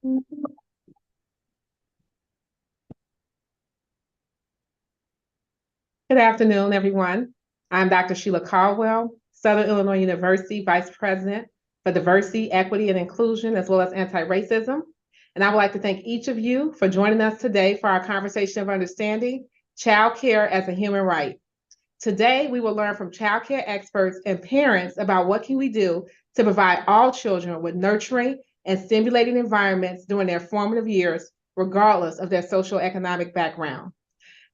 Good afternoon, everyone. I'm Dr. Sheila Caldwell, Southern Illinois University Vice President for Diversity, Equity, and Inclusion, as well as Anti-Racism. And I would like to thank each of you for joining us today for our conversation of understanding child care as a human right. Today, we will learn from child care experts and parents about what can we do to provide all children with nurturing and stimulating environments during their formative years, regardless of their socioeconomic background.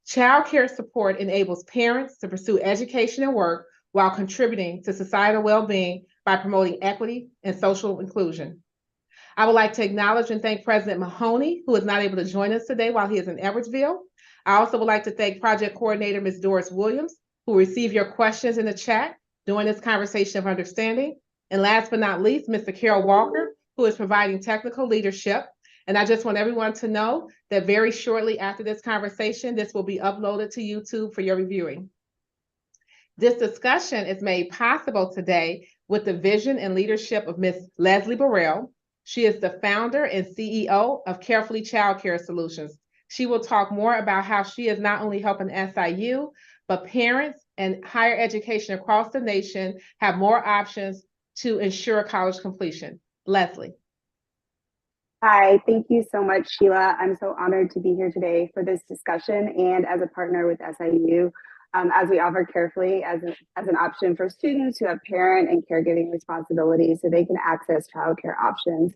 Child care support enables parents to pursue education and work while contributing to societal well-being by promoting equity and social inclusion. I would like to acknowledge and thank President Mahoney, who is not able to join us today while he is in Edwardsville. I also would like to thank Project Coordinator Ms. Doris Williams, who received your questions in the chat during this conversation of understanding. And last but not least, Mr. Carol Walker, who is providing technical leadership. And I just want everyone to know that very shortly after this conversation, this will be uploaded to YouTube for your reviewing. This discussion is made possible today with the vision and leadership of Ms. Leslie Burrell. She is the founder and CEO of Carefully Child Care Solutions. She will talk more about how she is not only helping SIU, but parents and higher education across the nation have more options to ensure college completion. Leslie. Hi, thank you so much, Sheila. I'm so honored to be here today for this discussion and as a partner with SIU, as we offer Carefully as an option for students who have parent and caregiving responsibilities so they can access childcare options.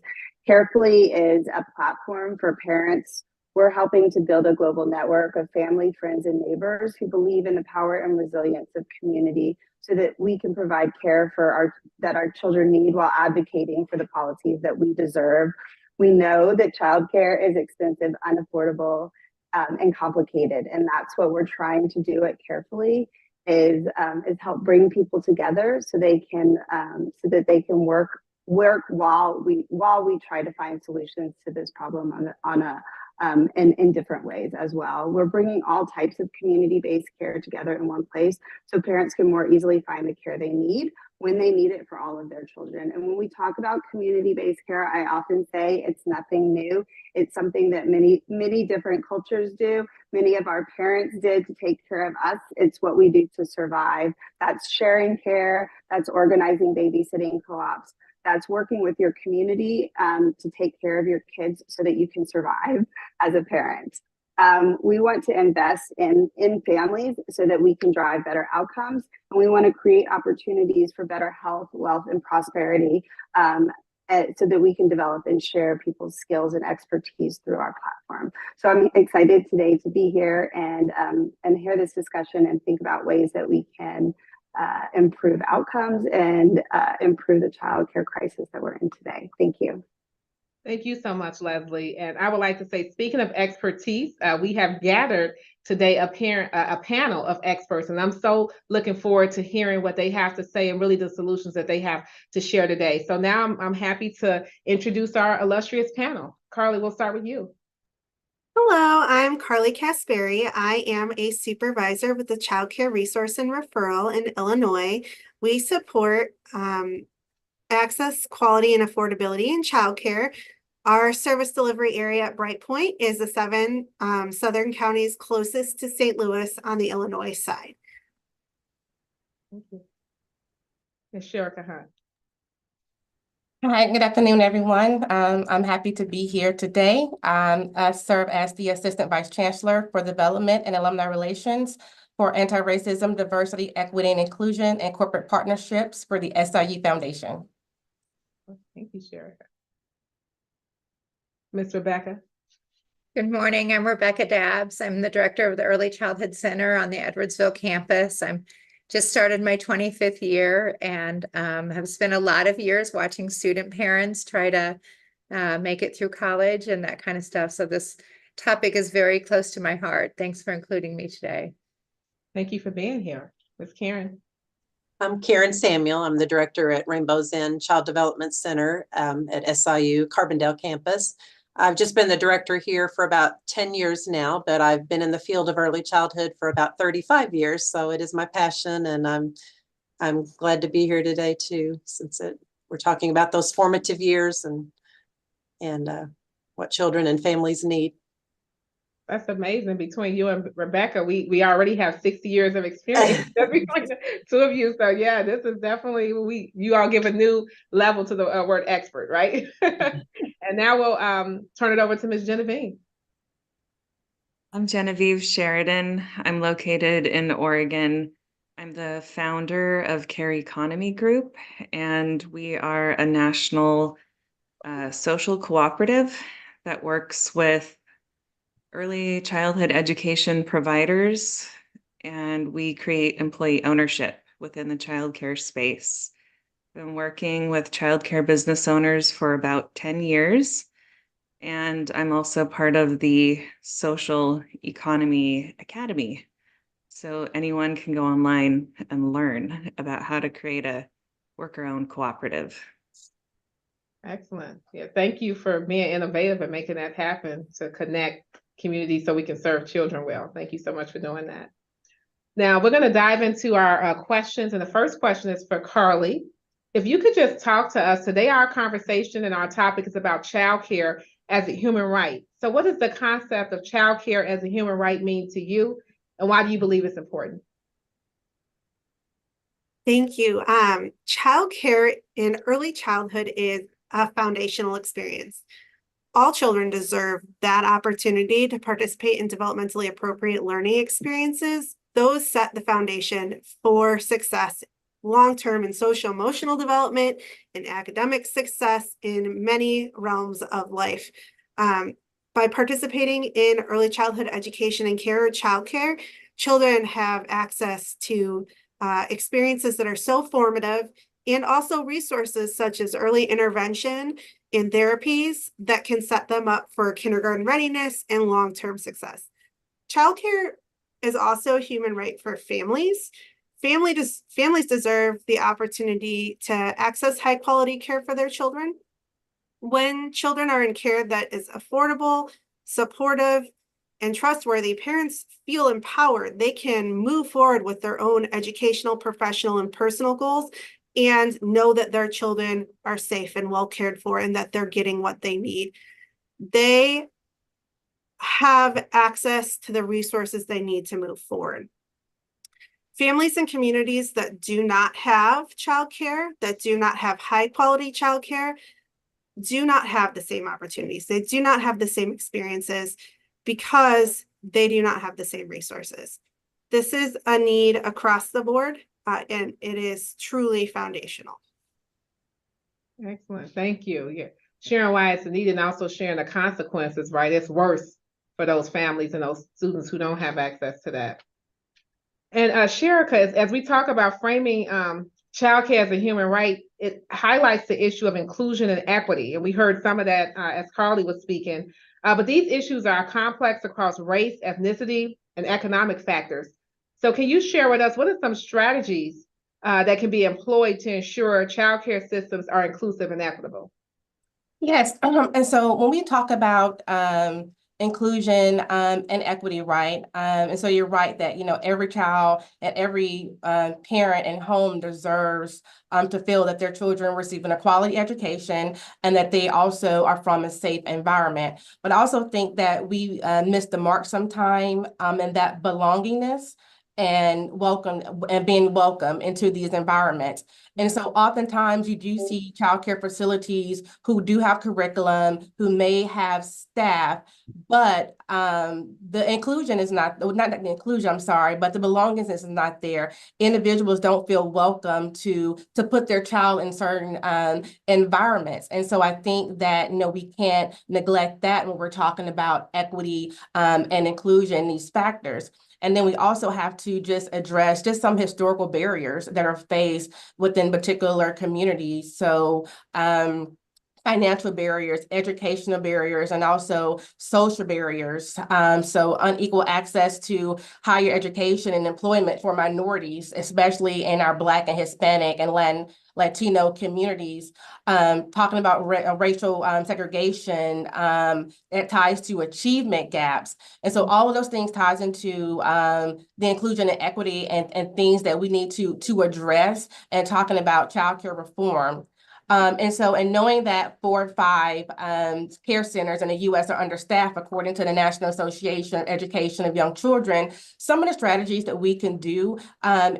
Carefully is a platform for parents. We're helping to build a global network of family, friends, and neighbors who believe in the power and resilience of community so that we can provide care for that our children need while advocating for the policies that we deserve. We know that childcare is expensive, unaffordable, and complicated, and that's what we're trying to do at Carefully is help bring people together so they can work while we try to find solutions to this problem in different ways as well. We're bringing all types of community-based care together in one place so parents can more easily find the care they need when they need it for all of their children. And when we talk about community-based care, I often say it's nothing new. It's something that many different cultures do. Many of our parents did to take care of us. It's what we do to survive. That's sharing care. That's organizing babysitting co-ops. That's working with your community to take care of your kids so that you can survive as a parent. We want to invest in families so that we can drive better outcomes. And we want to create opportunities for better health, wealth, and prosperity so that we can develop and share people's skills and expertise through our platform. So I'm excited today to be here and hear this discussion and think about ways that we can improve outcomes and improve the child care crisis that we're in today. Thank you. Thank you so much, Leslie. And I would like to say, speaking of expertise, we have gathered today a panel of experts, and I'm so looking forward to hearing what they have to say and really the solutions that they have to share today. So now I'm happy to introduce our illustrious panel. Carly, we'll start with you. Hello, I'm Carly Casperi. I am a supervisor with the Child Care Resource and Referral in Illinois. We support access, quality, and affordability in childcare. Our service delivery area at Bright Point is the 7 southern counties closest to St. Louis on the Illinois side. Thank you. Ms. Sherika Hunt. Hi, good afternoon, everyone. I'm happy to be here today. I serve as the Assistant Vice Chancellor for Development and Alumni Relations for Anti-Racism, Diversity, Equity, and Inclusion and Corporate Partnerships for the SIU Foundation. Thank you, Sherika. Ms. Rebecca. Good morning, I'm Rebecca Dabbs. I'm the director of the Early Childhood Center on the Edwardsville campus. I'm just started my 25th year and have spent a lot of years watching student parents try to make it through college and that kind of stuff. So this topic is very close to my heart. Thanks for including me today. Thank you for being here. Ms. Karen. I'm Karen Samuel. I'm the director at Rainbow's End Child Development Center at SIU Carbondale campus. I've just been the director here for about 10 years now, but I've been in the field of early childhood for about 35 years. So it is my passion, and I'm glad to be here today too, since we're talking about those formative years and what children and families need. That's amazing. Between you and Rebecca, we already have 60 years of experience between the two of you. So yeah, this is definitely you all give a new level to the word expert, right? And now we'll turn it over to Ms. Genevieve. I'm Genevieve Sheridan. I'm located in Oregon. I'm the founder of Care Economy Group, and we are a national social cooperative that works with early childhood education providers, and we create employee ownership within the childcare space. Been working with childcare business owners for about 10 years. And I'm also part of the Social Economy Academy. So anyone can go online and learn about how to create a worker-owned cooperative. Excellent. Yeah, thank you for being innovative and making that happen to connect communities so we can serve children well. Thank you so much for doing that. Now we're going to dive into our questions. And the first question is for Carly. If you could just talk to us today, our conversation and our topic is about childcare as a human right. So what does the concept of childcare as a human right mean to you? And why do you believe it's important? Thank you. Childcare in early childhood is a foundational experience. All children deserve that opportunity to participate in developmentally appropriate learning experiences. Those set the foundation for success long-term in social emotional development and academic success in many realms of life. By participating in early childhood education and care or childcare, children have access to experiences that are so formative, and also resources such as early intervention and therapies that can set them up for kindergarten readiness and long-term success. Childcare is also a human right for families. Families deserve the opportunity to access high quality care for their children. When children are in care that is affordable, supportive, and trustworthy, parents feel empowered. They can move forward with their own educational, professional, and personal goals and know that their children are safe and well cared for and that they're getting what they need. They have access to the resources they need to move forward. Families and communities that do not have childcare, that do not have high quality childcare, do not have the same opportunities. They do not have the same experiences because they do not have the same resources. This is a need across the board, and it is truly foundational. Excellent. Thank you. Yeah. Sharing why it's a need and also sharing the consequences, right? It's worse for those families and those students who don't have access to that. And Sherika, as we talk about framing childcare as a human right, it highlights the issue of inclusion and equity. And we heard some of that as Carly was speaking. But these issues are complex across race, ethnicity, and economic factors. So can you share with us what are some strategies that can be employed to ensure childcare systems are inclusive and equitable? Yes, and so when we talk about inclusion and equity, right? And so you're right that, you know, every child and every parent and home deserves to feel that their children receiving a quality education and that they also are from a safe environment. But I also think that we miss the mark sometime in that belongingness and being welcome into these environments. And so oftentimes you do see childcare facilities who do have curriculum, who may have staff, but the inclusion is not the inclusion, I'm sorry, but the belongingness is not there. Individuals don't feel welcome to put their child in certain environments. And so I think that, you know, we can't neglect that when we're talking about equity and inclusion, these factors. And then we also have to just address just some historical barriers that are faced within particular communities. So financial barriers, educational barriers, and also social barriers. So unequal access to higher education and employment for minorities, especially in our Black and Hispanic and Latino communities, talking about racial segregation, it ties to achievement gaps. And so all of those things ties into the inclusion and equity and things that we need to address and talking about childcare reform. And knowing that 4 or 5 care centers in the US are understaffed, according to the National Association of Education of Young Children, some of the strategies that we can do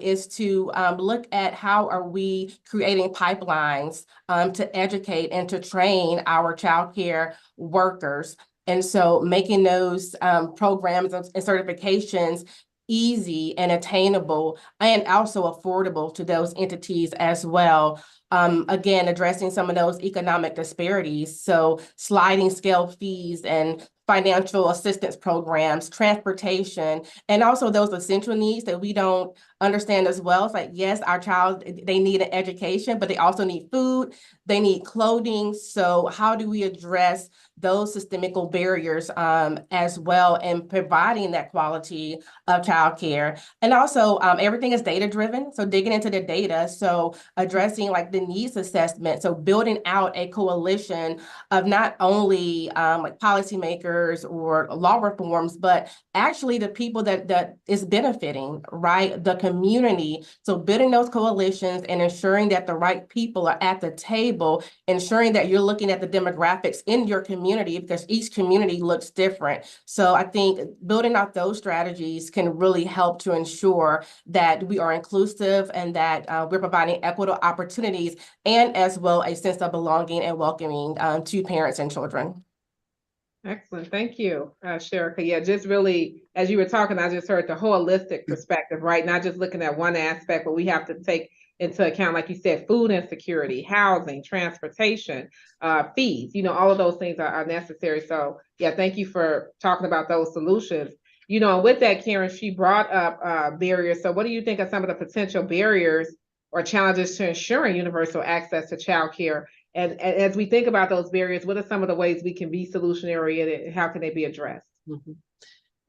is to look at how are we creating pipelines to educate and to train our childcare workers. And so making those programs and certifications easy and attainable and also affordable to those entities as well. Again, addressing some of those economic disparities. So sliding scale fees and financial assistance programs, transportation, and also those essential needs that we don't understand as well. It's like, yes, our child, they need an education, but they also need food, they need clothing. So how do we address those systemic barriers as well, and providing that quality of childcare? And also everything is data driven. So digging into the data. So addressing like the needs assessment. So building out a coalition of not only like policymakers or law reforms, but actually the people that is benefiting, right? The community. So building those coalitions and ensuring that the right people are at the table, ensuring that you're looking at the demographics in your community, because each community looks different. So I think building out those strategies can really help to ensure that we are inclusive and that we're providing equitable opportunities and as well a sense of belonging and welcoming to parents and children. Excellent. Thank you, Sherika. Yeah, just really, as you were talking, I just heard the holistic perspective, right? Not just looking at one aspect, but we have to take into account, like you said, food insecurity, housing, transportation, fees, all of those things are necessary. So yeah, thank you for talking about those solutions. And with that, Karen, she brought up barriers. So what do you think are some of the potential barriers or challenges to ensuring universal access to childcare? And as we think about those barriers, what are some of the ways we can be solutionary and how can they be addressed?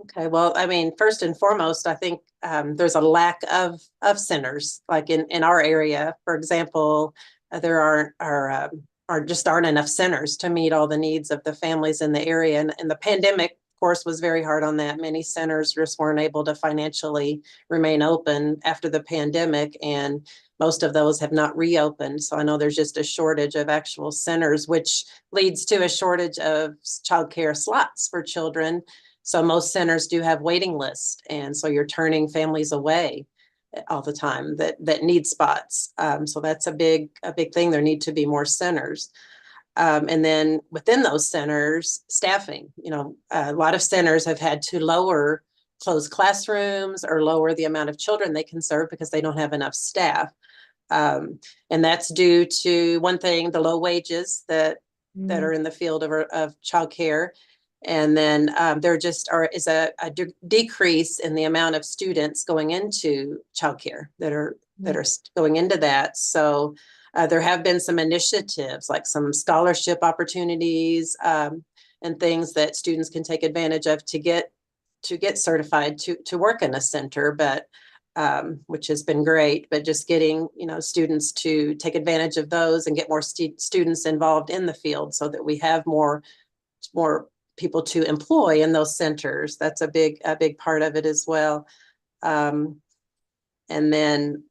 Okay, well, I mean, first and foremost, I think there's a lack of centers, like in our area, for example, there aren't enough centers to meet all the needs of the families in the area. And the pandemic, of course, was very hard on that. Many centers just weren't able to financially remain open after the pandemic, and most of those have not reopened. So I know there's just a shortage of actual centers, which leads to a shortage of childcare slots for children. So most centers do have waiting lists. And so you're turning families away all the time that need spots. So that's a big thing. There need to be more centers. And then within those centers, staffing, a lot of centers have had to close classrooms or lower the amount of children they can serve because they don't have enough staff. And that's due to one thing, the low wages that are in the field of childcare. And then there just is a decrease in the amount of students going into childcare that are going into that. So there have been some initiatives, like some scholarship opportunities and things that students can take advantage of to get certified to work in a center, but which has been great. But just getting students to take advantage of those and get more students involved in the field so that we have more people to employ in those centers. That's a big part of it as well. And then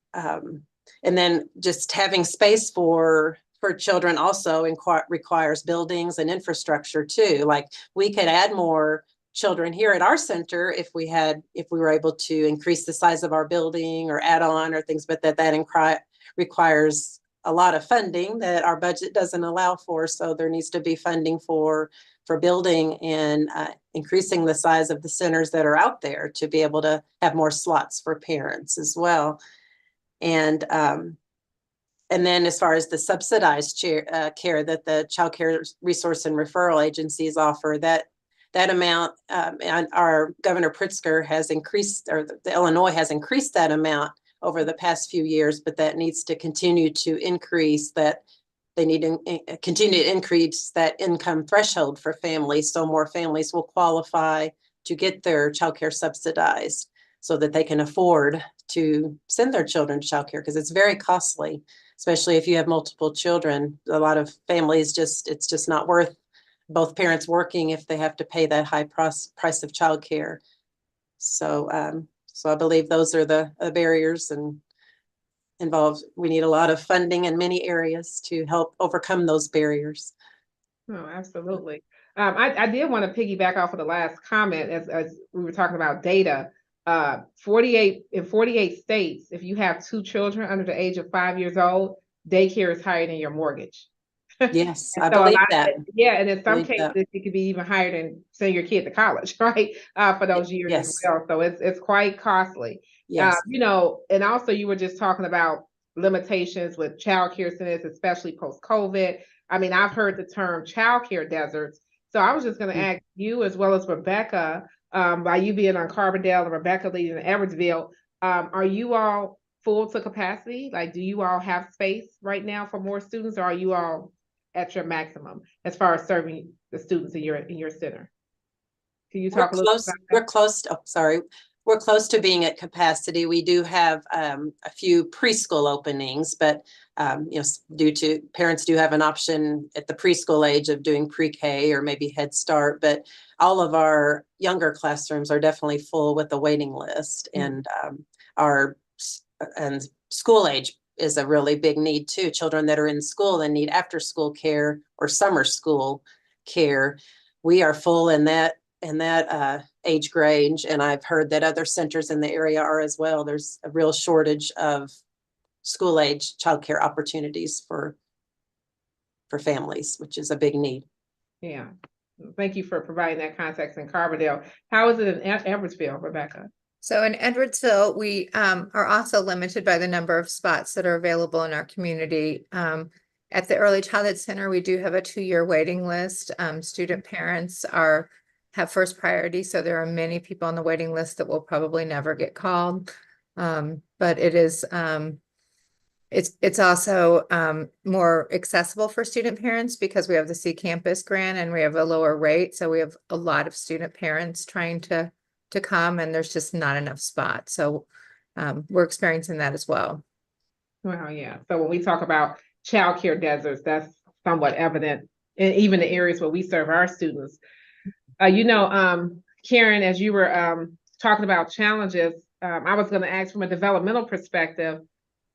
just having space for children also requires buildings and infrastructure too. Like we could add more children here at our center if we were able to increase the size of our building or add on or things, but that requires a lot of funding that our budget doesn't allow for. So there needs to be funding for building and increasing the size of the centers that are out there to be able to have more slots for parents as well. And then as far as the subsidized care that the Child Care Resource and Referral Agencies offer, that amount, and our Governor Pritzker has increased, or the Illinois has increased that amount over the past few years, but that needs to continue to increase. That they need to continue to increase that income threshold for families, so more families will qualify to get their childcare subsidized so that they can afford to send their children to childcare, because it's very costly, especially if you have multiple children. A lot of families it's just not worth both parents working if they have to pay that high price of childcare. So I believe those are the barriers, and we need a lot of funding in many areas to help overcome those barriers. Oh, absolutely. I did want to piggyback off of the last comment as we were talking about data. 48 states, if you have 2 children under the age of 5 years old, daycare is higher than your mortgage. Yes, And I so a believe lot, that. yeah, and in some Believe cases, that. it could be even higher than sending your kid to college, right? For those years as Yes. well. So it's quite costly. Yes. You know, and also you were just talking about limitations with childcare centers, especially post-COVID. I mean, I've heard the term childcare deserts. So I was just going to ask you as well as Rebecca, by you being on Carbondale and Rebecca leading in Edwardsville, are you all full to capacity? Like, do you all have space right now for more students, or are you all at your maximum as far as serving the students in your center? Can you talk a little bit about that? We're close. Oh, sorry. We're close to being at capacity. We do have a few preschool openings, but you know, due to parents do have an option at the preschool age of doing pre-K or maybe Head Start, but all of our younger classrooms are definitely full with a waiting list, and and school age is a really big need too. Children that are in school and need after school care or summer school care, we are full in that age range, and I've heard that other centers in the area are as well. There's a real shortage of school age childcare opportunities for families, which is a big need. Yeah. Thank you for providing that context in Carbondale. How is it in Edwardsville, Rebecca? So in Edwardsville, we are also limited by the number of spots that are available in our community. At the Early Childhood Center, we do have a 2-year waiting list. Student parents have first priority, so there are many people on the waiting list that will probably never get called. But it is it's also more accessible for student parents because we have the C Campus grant and we have a lower rate. So we have a lot of student parents trying to come, and there's just not enough spots. So we're experiencing that as well. Well, yeah. So when we talk about childcare deserts, that's somewhat evident in even the areas where we serve our students. You know, Karen, as you were talking about challenges, I was going to ask from a developmental perspective,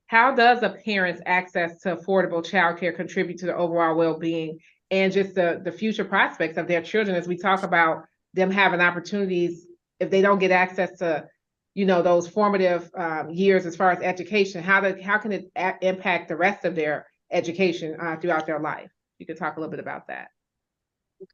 how does a parent's access to affordable childcare contribute to the overall well-being and just the future prospects of their children as we talk about them having opportunities if they don't get access to, you know, those formative years as far as education? How can it impact the rest of their education throughout their life? You could talk a little bit about that.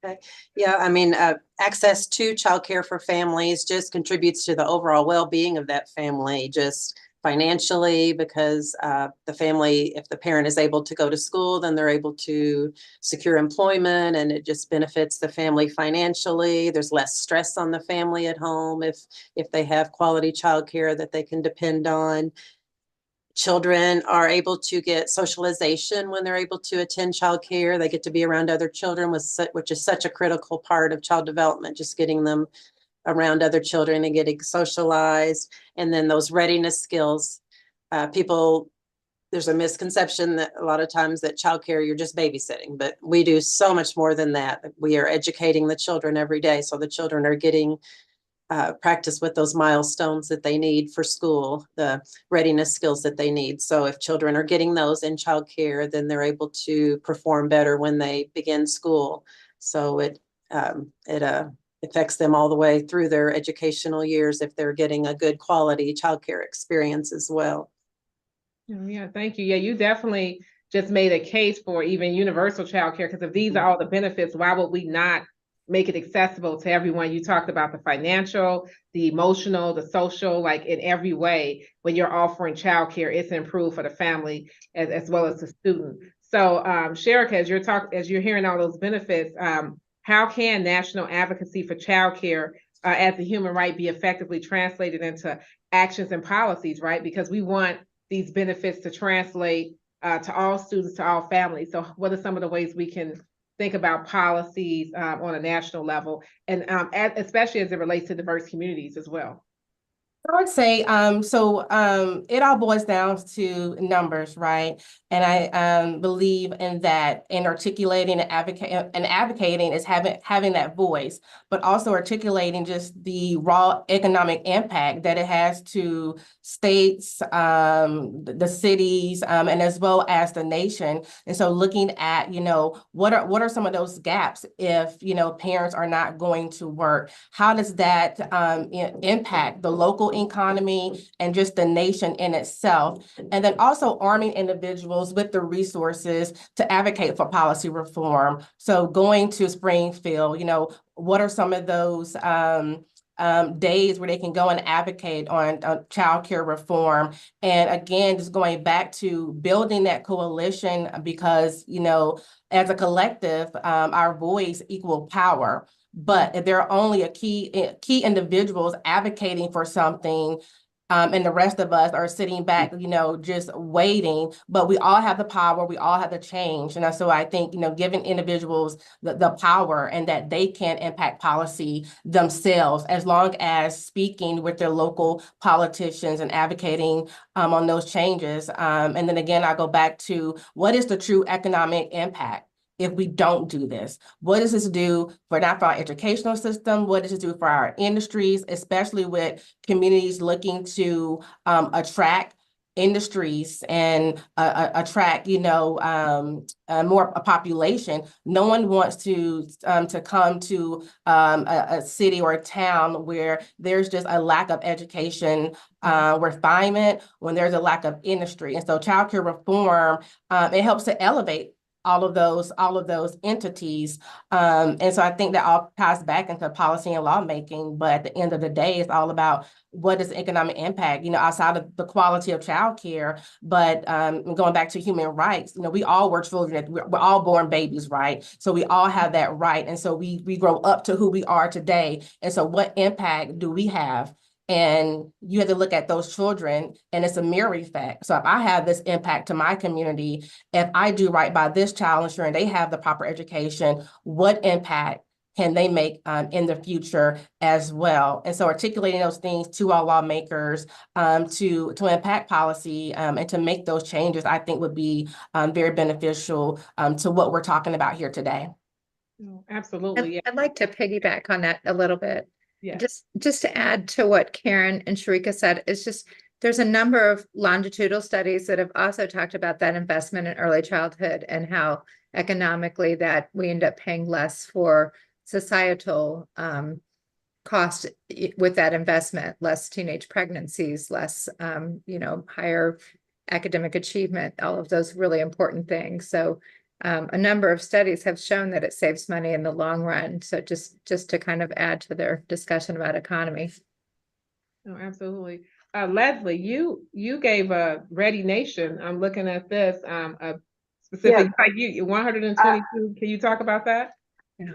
Okay. Yeah, I mean, access to childcare for families just contributes to the overall well-being of that family, just financially, because the family, if the parent is able to go to school, then they're able to secure employment, and it just benefits the family financially. There's less stress on the family at home if they have quality childcare that they can depend on. Children are able to get socialization when they're able to attend childcare. They get to be around other children, which is such a critical part of child development, just getting them around other children and getting socialized. And then those readiness skills, there's a misconception that a lot of times that childcare, you're just babysitting, but we do so much more than that. We are educating the children every day. So the children are getting practice with those milestones that they need for school, the readiness skills that they need. So if children are getting those in childcare, then they're able to perform better when they begin school. So it affects them all the way through their educational years if they're getting a good quality childcare experience as well. Yeah, thank you. Yeah, you definitely just made a case for even universal childcare, because if these are all the benefits, why would we not make it accessible to everyone? You talked about the financial, the emotional, the social, like in every way, when you're offering childcare, it's improved for the family as well as the student. So Sherika, as you're hearing all those benefits, how can national advocacy for childcare as a human right be effectively translated into actions and policies, right? Because we want these benefits to translate to all students, to all families. So what are some of the ways we can think about policies on a national level, and especially as it relates to diverse communities as well? I would say, it all boils down to numbers, right? And I believe in that, in articulating and advocating is having that voice, but also articulating just the raw economic impact that it has to states, the cities, and as well as the nation. And so looking at, what are some of those gaps if, parents are not going to work? How does that impact the local economy and just the nation in itself? And then also arming individuals with the resources to advocate for policy reform. So going to Springfield, what are some of those days where they can go and advocate on childcare reform? And again, just going back to building that coalition, because, as a collective, our voice equal power. But if there are only key individuals advocating for something, and the rest of us are sitting back, just waiting, but we all have the power, we all have the change. And so I think, giving individuals the power and that they can impact policy themselves, as long as speaking with their local politicians and advocating on those changes. And then again, I go back to what is the true economic impact if we don't do this? What does this do for not for our educational system? What does this do for our industries, especially with communities looking to attract industries and attract, more a population? No one wants to come to a city or a town where there's just a lack of education, refinement, when there's a lack of industry. And so childcare reform, it helps to elevate all of those entities. And so I think that all ties back into policy and lawmaking, but at the end of the day, it's all about what is the economic impact, outside of the quality of childcare, but going back to human rights, we all were children, we're all born babies, right? So we all have that right. And so we grow up to who we are today. And so what impact do we have? And you have to look at those children, and it's a mirror effect. So if I have this impact to my community, if I do right by this child, ensuring they have the proper education, what impact can they make in the future as well? And so articulating those things to our lawmakers to impact policy and to make those changes, I think would be very beneficial to what we're talking about here today. Absolutely. I'd like to piggyback on that a little bit. Yeah. Just to add to what Karen and Sharika said, it's just there's a number of longitudinal studies that have also talked about that investment in early childhood and how economically that we end up paying less for societal cost with that investment, less teenage pregnancies, less higher academic achievement, all of those really important things. So a number of studies have shown that it saves money in the long run. So just to kind of add to their discussion about economy. Oh, absolutely. Leslie, you gave a Ready Nation. I'm looking at this, a specific, like you 122. Can you talk about that?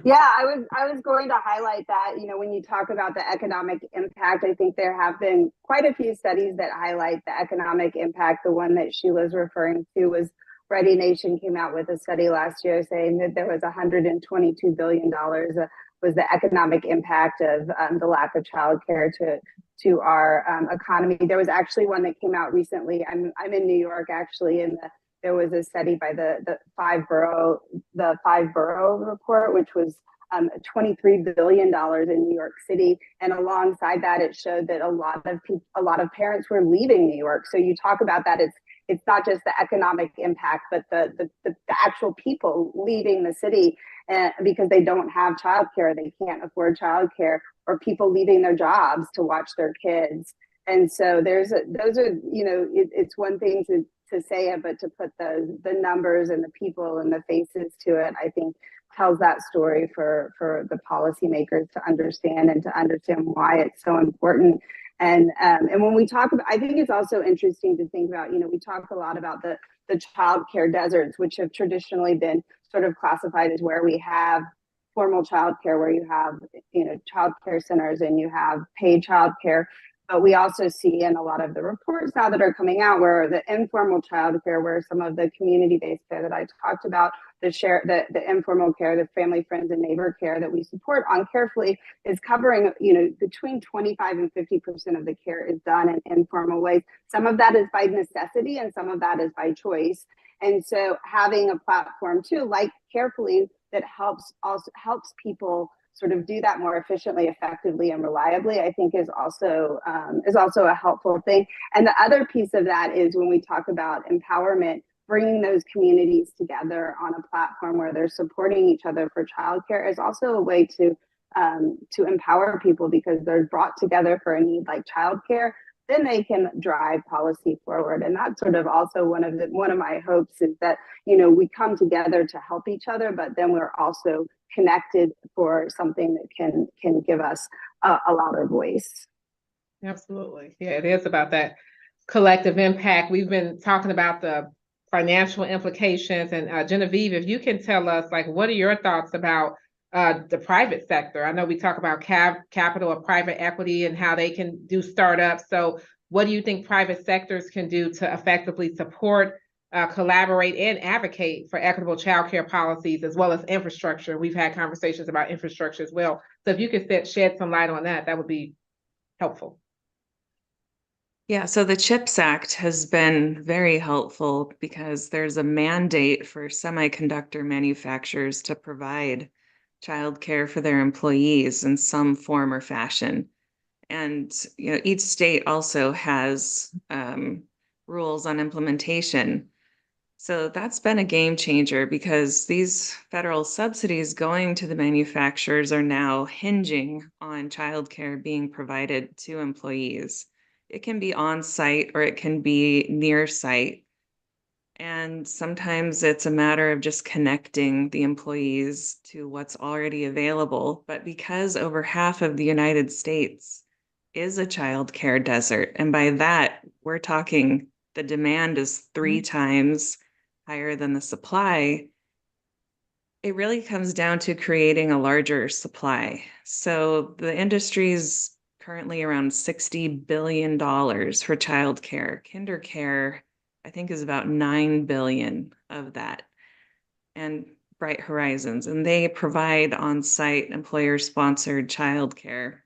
Yeah, I was going to highlight that, when you talk about the economic impact, I think there have been quite a few studies that highlight the economic impact. The one that Sheila's referring to was Ready Nation came out with a study last year saying that there was $122 billion was the economic impact of the lack of childcare to our economy. There was actually one that came out recently. I'm in New York actually, and there was a study by the five borough report, which was $23 billion in New York City. And alongside that, it showed that a lot of parents were leaving New York. So you talk about that, it's not just the economic impact, but the actual people leaving the city because they don't have childcare, they can't afford childcare, or people leaving their jobs to watch their kids. And so it's one thing to say it, but to put the numbers and the people and the faces to it, I think tells that story for the policymakers to understand why it's so important. And when we talk about, I think it's also interesting to think about, we talk a lot about the childcare deserts, which have traditionally been sort of classified as where we have formal childcare, where you have, childcare centers and you have paid childcare. But we also see in a lot of the reports now that are coming out where the informal childcare, where some of the community-based care that I talked about, the informal care, the family, friends, and neighbor care that we support on Carefully is covering, between 25 and 50% of the care is done in informal ways. Some of that is by necessity and some of that is by choice. And so having a platform too, like Carefully, that helps people sort of do that more efficiently, effectively, and reliably, I think is also a helpful thing. And the other piece of that is when we talk about empowerment, bringing those communities together on a platform where they're supporting each other for childcare is also a way to empower people, because they're brought together for a need like childcare. Then they can drive policy forward, and that's sort of also one of my hopes is that we come together to help each other, but then we're also connected for something that can give us a louder voice. Absolutely. Yeah, it is about that collective impact. We've been talking about the financial implications, and Genevieve, if you can tell us, like, what are your thoughts about the private sector? I know we talk about capital or private equity and how they can do startups. So what do you think private sectors can do to effectively support, collaborate, and advocate for equitable childcare policies as well as infrastructure? We've had conversations about infrastructure as well. So if you could shed some light on that, that would be helpful. Yeah, so the CHIPS Act has been very helpful because there's a mandate for semiconductor manufacturers to provide childcare for their employees in some form or fashion. And each state also has rules on implementation. So that's been a game changer, because these federal subsidies going to the manufacturers are now hinging on childcare being provided to employees. It can be on site or it can be near site. And sometimes it's a matter of just connecting the employees to what's already available. But because over half of the United States is a childcare desert, and by that, we're talking the demand is 3 times higher than the supply, it really comes down to creating a larger supply. So the industry's currently around $60 billion for childcare. Kinder care, I think, is about $9 billion of that. And Bright Horizons, and they provide on-site employer-sponsored childcare.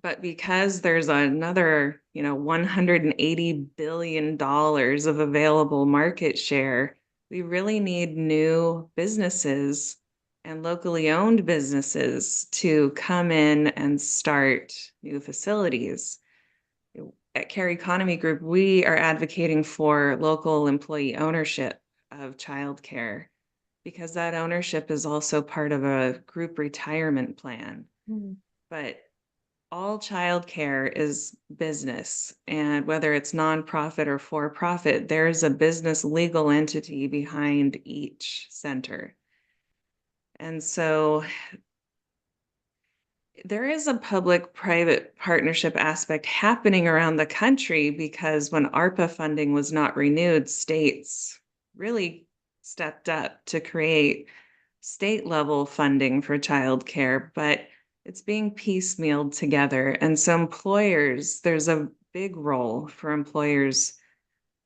But because there's another, $180 billion of available market share, we really need new businesses and locally owned businesses to come in and start new facilities. At Care Economy Group, we are advocating for local employee ownership of childcare, because that ownership is also part of a group retirement plan. But all childcare is business, and whether it's nonprofit or for-profit, there's a business legal entity behind each center. And so there is a public-private partnership aspect happening around the country, because when ARPA funding was not renewed, states really stepped up to create state-level funding for childcare, but it's being piecemealed together. And so employers, there's a big role for employers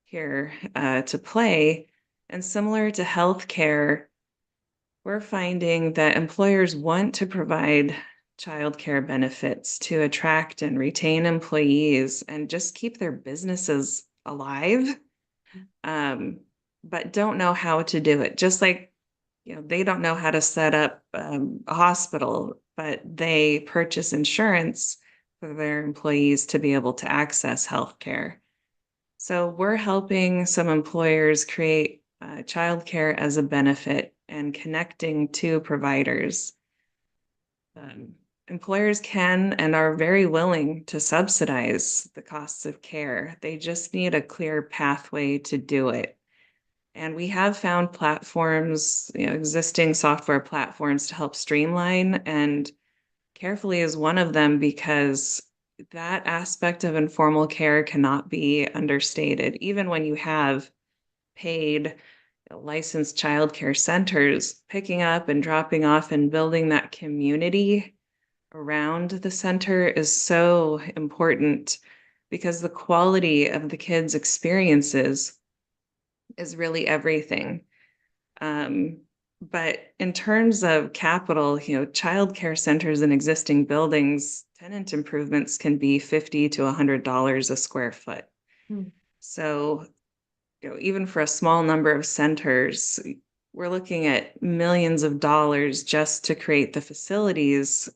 here to play. And similar to healthcare, we're finding that employers want to provide childcare benefits to attract and retain employees and just keep their businesses alive, but don't know how to do it. Just like, they don't know how to set up a hospital, but they purchase insurance for their employees to be able to access healthcare. So we're helping some employers create childcare as a benefit and connecting to providers. Employers can and are very willing to subsidize the costs of care. They just need a clear pathway to do it. And we have found platforms, existing software platforms to help streamline, and Carefully is one of them, because that aspect of informal care cannot be understated. Even when you have paid licensed childcare centers, picking up and dropping off and building that community around the center is so important, because the quality of the kids' experiences is really everything. But in terms of capital, childcare centers in existing buildings, tenant improvements can be $50 to $100 a square foot. So, even for a small number of centers, we're looking at millions of dollars just to create the facilities,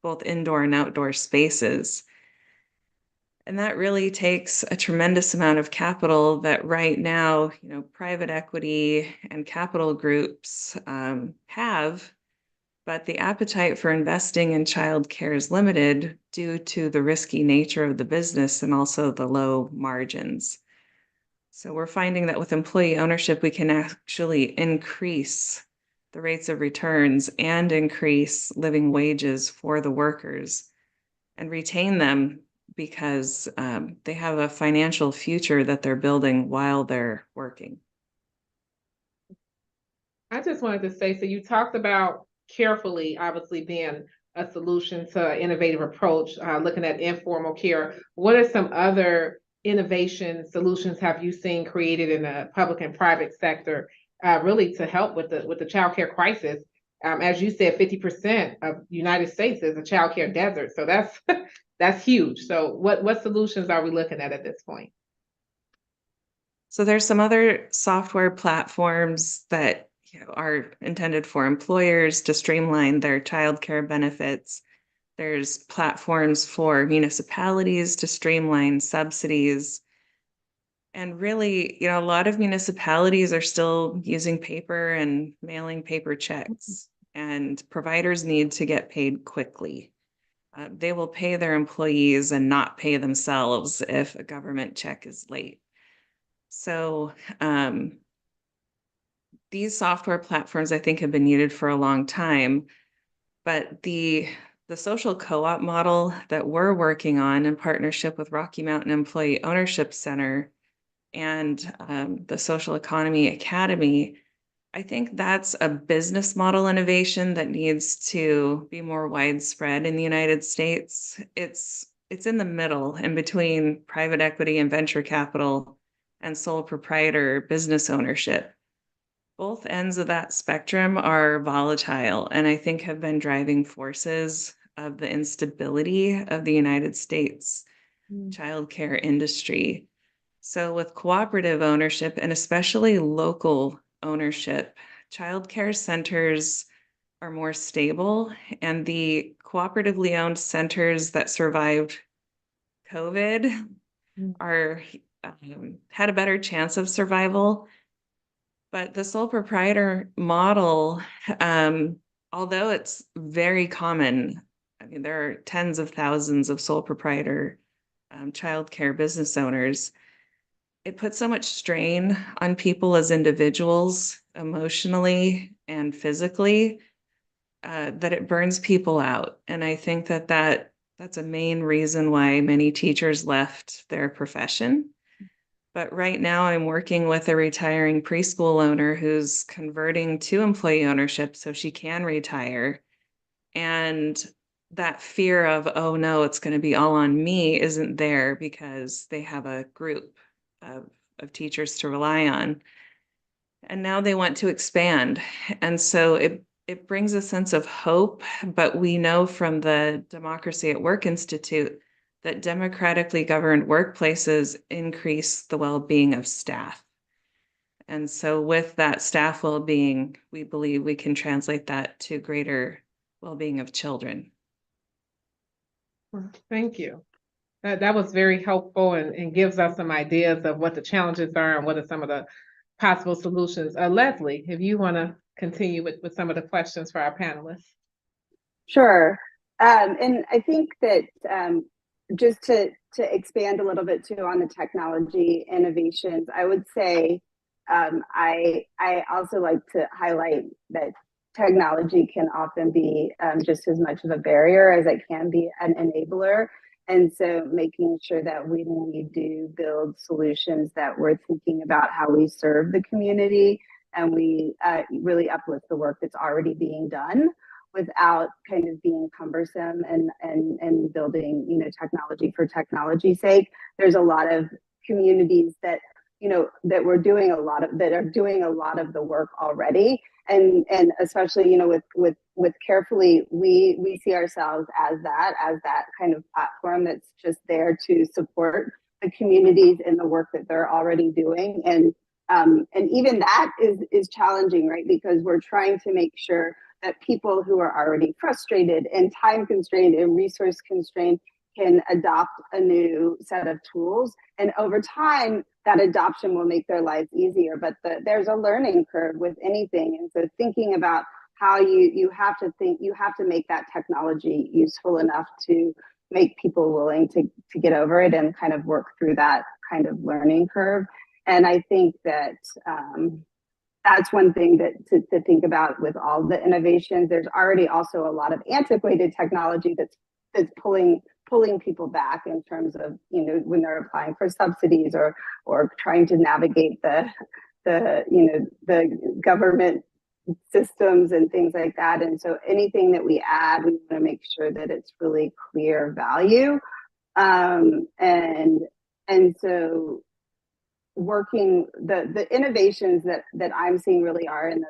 both indoor and outdoor spaces. And that really takes a tremendous amount of capital that right now, private equity and capital groups have, but the appetite for investing in childcare is limited due to the risky nature of the business and also the low margins. So we're finding that with employee ownership, we can actually increase the rates of returns and increase living wages for the workers and retain them because they have a financial future that they're building while they're working. I just wanted to say, so you talked about carefully, obviously being a solution to an innovative approach, looking at informal care. What are some other innovation solutions have you seen created in the public and private sector, really to help with the childcare crisis? As you said, 50% of the United States is a childcare desert, so that's that's huge. So what solutions are we looking at this point? So there's some other software platforms that are intended for employers to streamline their childcare benefits. There's platforms for municipalities to streamline subsidies. And really, a lot of municipalities are still using paper and mailing paper checks, and providers need to get paid quickly. They will pay their employees and not pay themselves if a government check is late. So these software platforms, I think, have been needed for a long time, but the social co-op model that we're working on in partnership with Rocky Mountain Employee Ownership Center and the Social Economy Academy, I think that's a business model innovation that needs to be more widespread in the United States. It's in the middle, in between private equity and venture capital and sole proprietor business ownership. Both ends of that spectrum are volatile and I think have been driving forces of the instability of the United States childcare industry. So with cooperative ownership and especially local ownership, childcare centers are more stable, and the cooperatively owned centers that survived COVID are had a better chance of survival. But the sole proprietor model, although it's very common, there are tens of thousands of sole proprietor childcare business owners. It puts so much strain on people as individuals, emotionally and physically, that it burns people out. And I think that's a main reason why many teachers left their profession. But right now I'm working with a retiring preschool owner who's converting to employee ownership so she can retire. And that fear of, oh no, it's going to be all on me isn't there because they have a group of teachers to rely on. And now they want to expand. And so it brings a sense of hope, but we know from the Democracy at Work Institute that democratically governed workplaces increase the well-being of staff. And so with that staff well-being, we believe we can translate that to greater well-being of children. Thank you. That was very helpful and gives us some ideas of what the challenges are and what are some of the possible solutions. Leslie, if you want to continue with some of the questions for our panelists. Sure. And I think that just to expand a little bit too on the technology innovations, I would say I also like to highlight that technology can often be just as much of a barrier as it can be an enabler. And so making sure that when we do build solutions that we're thinking about how we serve the community and we really uplift the work that's already being done without kind of being cumbersome and building, technology for technology's sake. There's a lot of communities that that we're doing that are doing a lot of the work already. And especially, with Carefully, we see ourselves as that kind of platform that's just there to support the communities in the work that they're already doing. And even that is challenging, right? Because we're trying to make sure that people who are already frustrated and time constrained and resource constrained can adopt a new set of tools. And over time, that adoption will make their lives easier. But there's a learning curve with anything. And so thinking about how you have to make that technology useful enough to make people willing to get over it and kind of work through that kind of learning curve. And I think that that's one thing to think about with all the innovations. There's already also a lot of antiquated technology that's pulling people back in terms of, when they're applying for subsidies or trying to navigate the government systems and things like that. And so anything that we add, we want to make sure that it's really clear value. And so working the innovations that I'm seeing really are in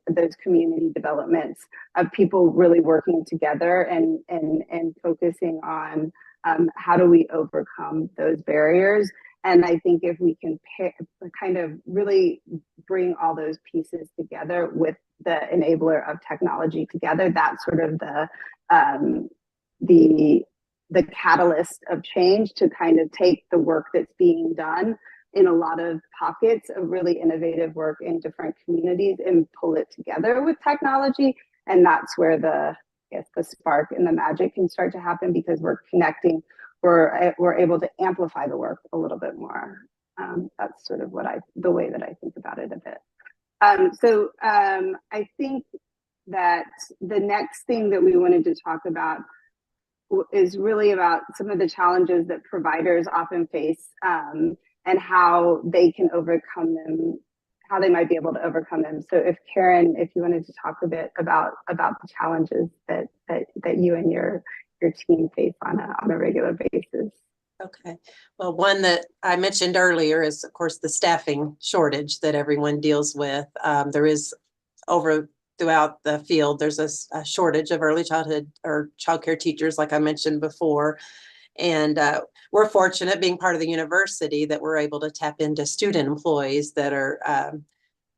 those community developments of people really working together and focusing on how do we overcome those barriers. And I think if we can kind of really bring all those pieces together with the enabler of technology together, that's sort of the catalyst of change to kind of take the work that's being done in a lot of pockets of really innovative work in different communities and pull it together with technology. And that's where the spark and the magic can start to happen, because we're connecting, we're able to amplify the work a little bit more. That's sort of the way that I think about it a bit. I think that the next thing that we wanted to talk about is really about some of the challenges that providers often face, and how they can overcome them, how they might be able to overcome them. So if Karen, if you wanted to talk a bit about the challenges that you and your team face on a regular basis. Okay. Well, one that I mentioned earlier is, of course, the staffing shortage that everyone deals with. There is throughout the field, there's a shortage of early childhood or childcare teachers, like I mentioned before. And we're fortunate, being part of the university, that we're able to tap into student employees that are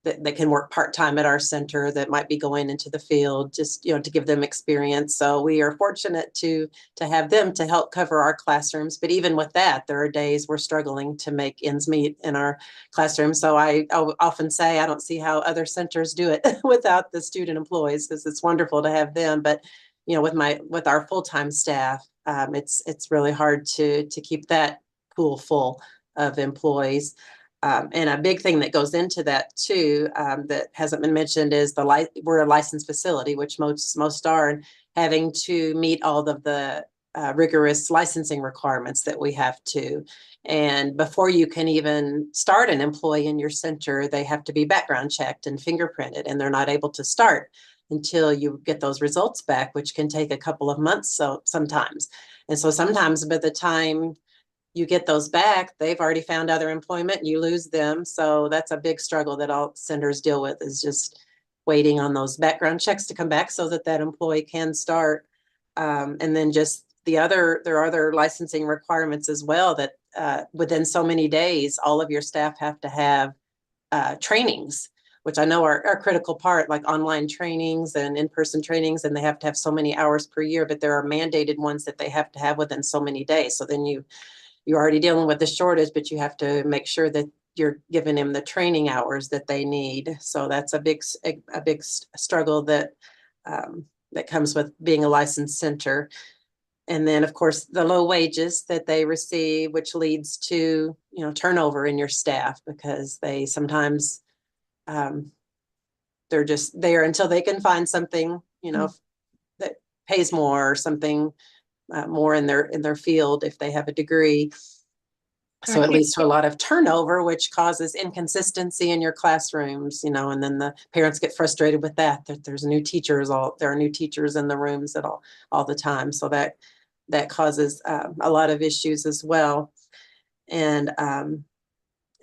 that can work part-time at our center, that might be going into the field, just to give them experience. So we are fortunate to have them to help cover our classrooms. But even with that, there are days we're struggling to make ends meet in our classrooms. So I often say I don't see how other centers do it without the student employees, because it's wonderful to have them. But with our full-time staff, it's really hard to keep that pool full of employees. And a big thing that goes into that too, that hasn't been mentioned, is we're a licensed facility, which most are, and having to meet all of the rigorous licensing requirements that we have to. And before you can even start an employee in your center, they have to be background checked and fingerprinted, and they're not able to start until you get those results back, which can take a couple of months sometimes. And so sometimes by the time you get those back, they've already found other employment and you lose them. So that's a big struggle that all centers deal with, is just waiting on those background checks to come back so that employee can start. And then just there are other licensing requirements as well, that within so many days, all of your staff have to have trainings, which I know are a critical part, like online trainings and in-person trainings, and they have to have so many hours per year, but there are mandated ones that they have to have within so many days. So then you're already dealing with the shortage, but you have to make sure that you're giving them the training hours that they need. So that's a big struggle that comes with being a licensed center. And then, of course, the low wages that they receive, which leads to turnover in your staff, because they sometimes they're just there until they can find something that pays more, or something more in their field if they have a degree. So it leads to a lot of turnover, which causes inconsistency in your classrooms, and then the parents get frustrated with that there's new teachers, there are new teachers in the rooms all the time. So that causes a lot of issues as well. And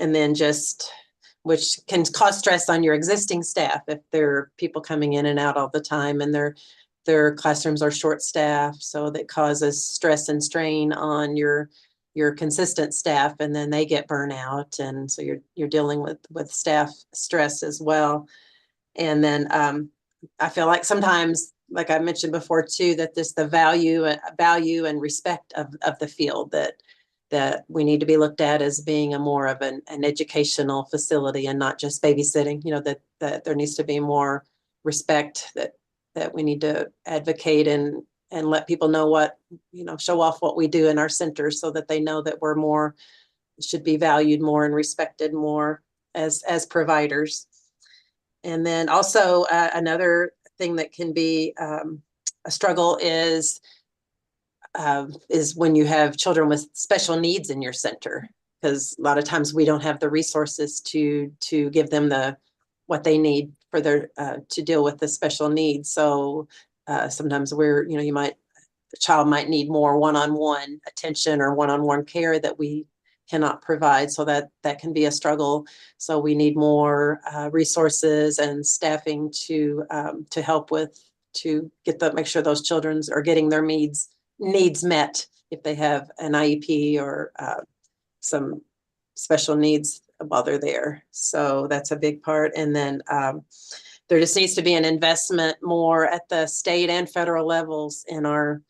and then just, which can cause stress on your existing staff if there are people coming in and out all the time and their classrooms are short staffed. So that causes stress and strain on your consistent staff, and then they get burnout. And so you're dealing with staff stress as well. And then I feel like sometimes, like I mentioned before too, that this the value and respect of the field that we need to be looked at as being a more of an educational facility and not just babysitting. You know, that there needs to be more respect, that we need to advocate and let people know what, you know, show off what we do in our centers so that they know that we're more, should be valued more and respected more as providers. And then also another thing that can be a struggle is when you have children with special needs in your center, because a lot of times we don't have the resources to give them what they need for their to deal with the special needs. So sometimes the child might need more one-on-one attention or one-on-one care that we cannot provide. So that can be a struggle. So we need more resources and staffing to help make sure those children are getting their needs met if they have an IEP or some special needs while they're there. So that's a big part. And then there just needs to be an investment more at the state and federal levels in our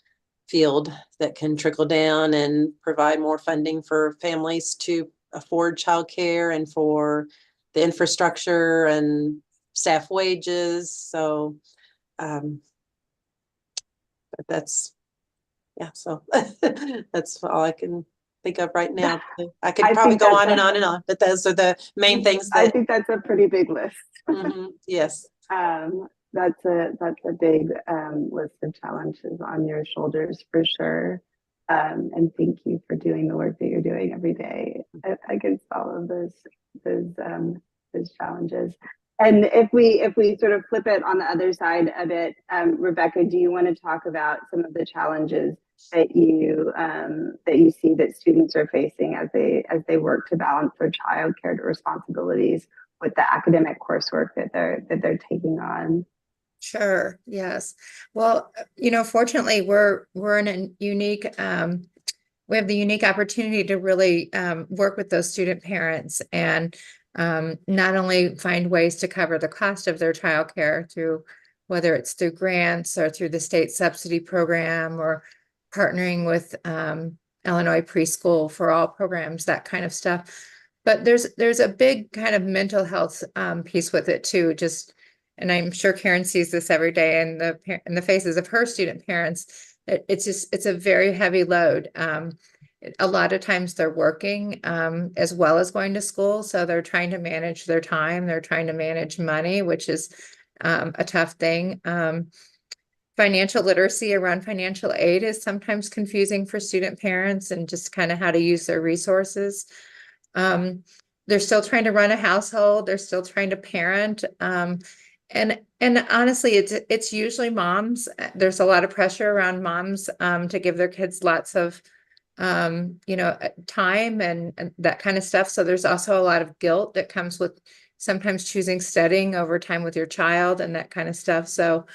field that can trickle down and provide more funding for families to afford childcare and for the infrastructure and staff wages. So so that's all I can think of right now. I could probably go on and on and on, but those are the main things I think that's a pretty big list. Yes. That's a big list of challenges on your shoulders for sure. And thank you for doing the work that you're doing every day against all of those challenges. And if we sort of flip it on the other side of it, Rebecca, do you want to talk about some of the challenges that you see that students are facing as they work to balance their childcare responsibilities with the academic coursework that they're taking on? Sure. Yes. Well, fortunately, we're in a unique, we have the unique opportunity to really work with those student parents and not only find ways to cover the cost of their childcare through, whether it's through grants or through the state subsidy program or partnering with Illinois Preschool for All programs, that kind of stuff. But there's a big kind of mental health piece with it too. And I'm sure Karen sees this every day in the faces of her student parents. It's a very heavy load. A lot of times they're working as well as going to school. So they're trying to manage their time. They're trying to manage money, which is a tough thing. Financial literacy around financial aid is sometimes confusing for student parents and just kind of how to use their resources. They're still trying to run a household. They're still trying to parent. And honestly, it's usually moms. There's a lot of pressure around moms to give their kids lots of time and that kind of stuff. So there's also a lot of guilt that comes with sometimes choosing studying over time with your child and that kind of stuff. So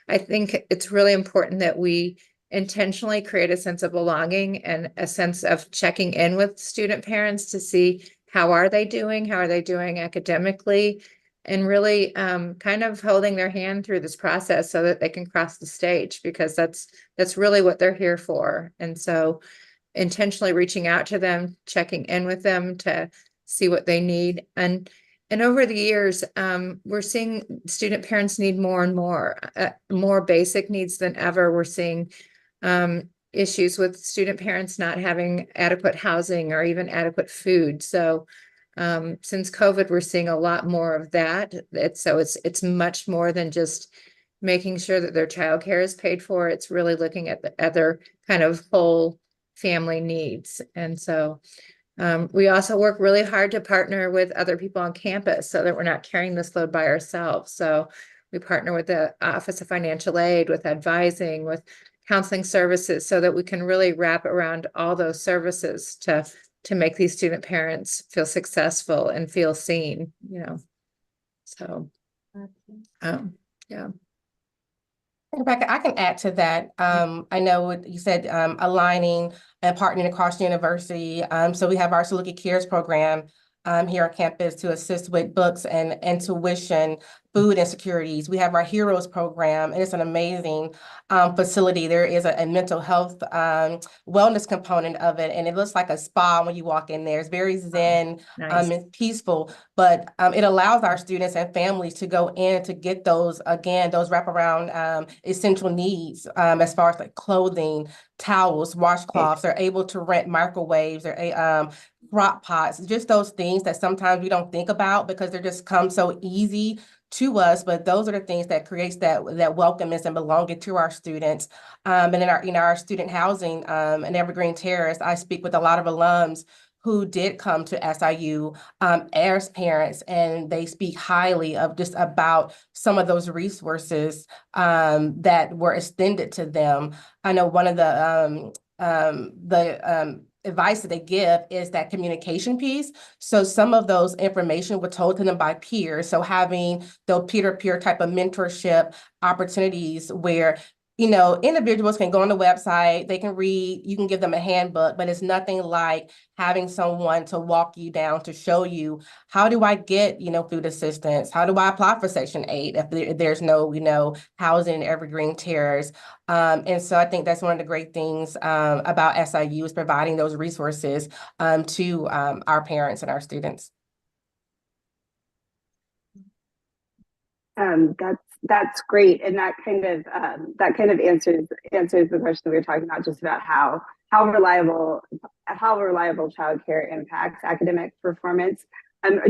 I think it's really important that we intentionally create a sense of belonging and a sense of checking in with student parents to see how are they doing academically, and really kind of holding their hand through this process so that they can cross the stage, because that's really what they're here for. And so intentionally reaching out to them, checking in with them to see what they need. And over the years, we're seeing student parents need more and more basic needs than ever. We're seeing issues with student parents not having adequate housing or even adequate food. So since COVID, we're seeing a lot more of that. It's much more than just making sure that their childcare is paid for. It's really looking at the other kind of whole family needs. And so we also work really hard to partner with other people on campus so that we're not carrying this load by ourselves. So we partner with the Office of Financial Aid, with advising, with counseling services, so that we can really wrap around all those services to to make these student parents feel successful and feel seen, so, yeah. Rebecca, I can add to that. I know what you said, aligning and partnering across the university. So we have our Saluki Cares program here on campus to assist with books and tuition, food insecurities. We have our Heroes program, and it's an amazing facility. There is a mental health wellness component of it, and it looks like a spa when you walk in there. It's very zen, Nice. and peaceful, but it allows our students and families to go in to get those, again, those wraparound essential needs as far as like clothing, towels, washcloths. They're able to rent microwaves, they're crock pots, just those things that sometimes we don't think about because they're just come so easy to us, but those are the things that creates that welcomeness and belonging to our students. And in our student housing in Evergreen Terrace, I speak with a lot of alums who did come to SIU as parents, and they speak highly of just about some of those resources that were extended to them. I know one of the advice that they give is that communication piece. So some of those information were told to them by peers. So having the peer-to-peer type of mentorship opportunities where individuals can go on the website, they can read, you can give them a handbook, but it's nothing like having someone to walk you down to show you, how do I get, food assistance? How do I apply for Section 8 if there's no, housing in Evergreen Terrace? And so I think that's one of the great things about SIU is providing those resources to our parents and our students. That's great, and that kind of answers the question we were talking about, just about how reliable childcare impacts academic performance.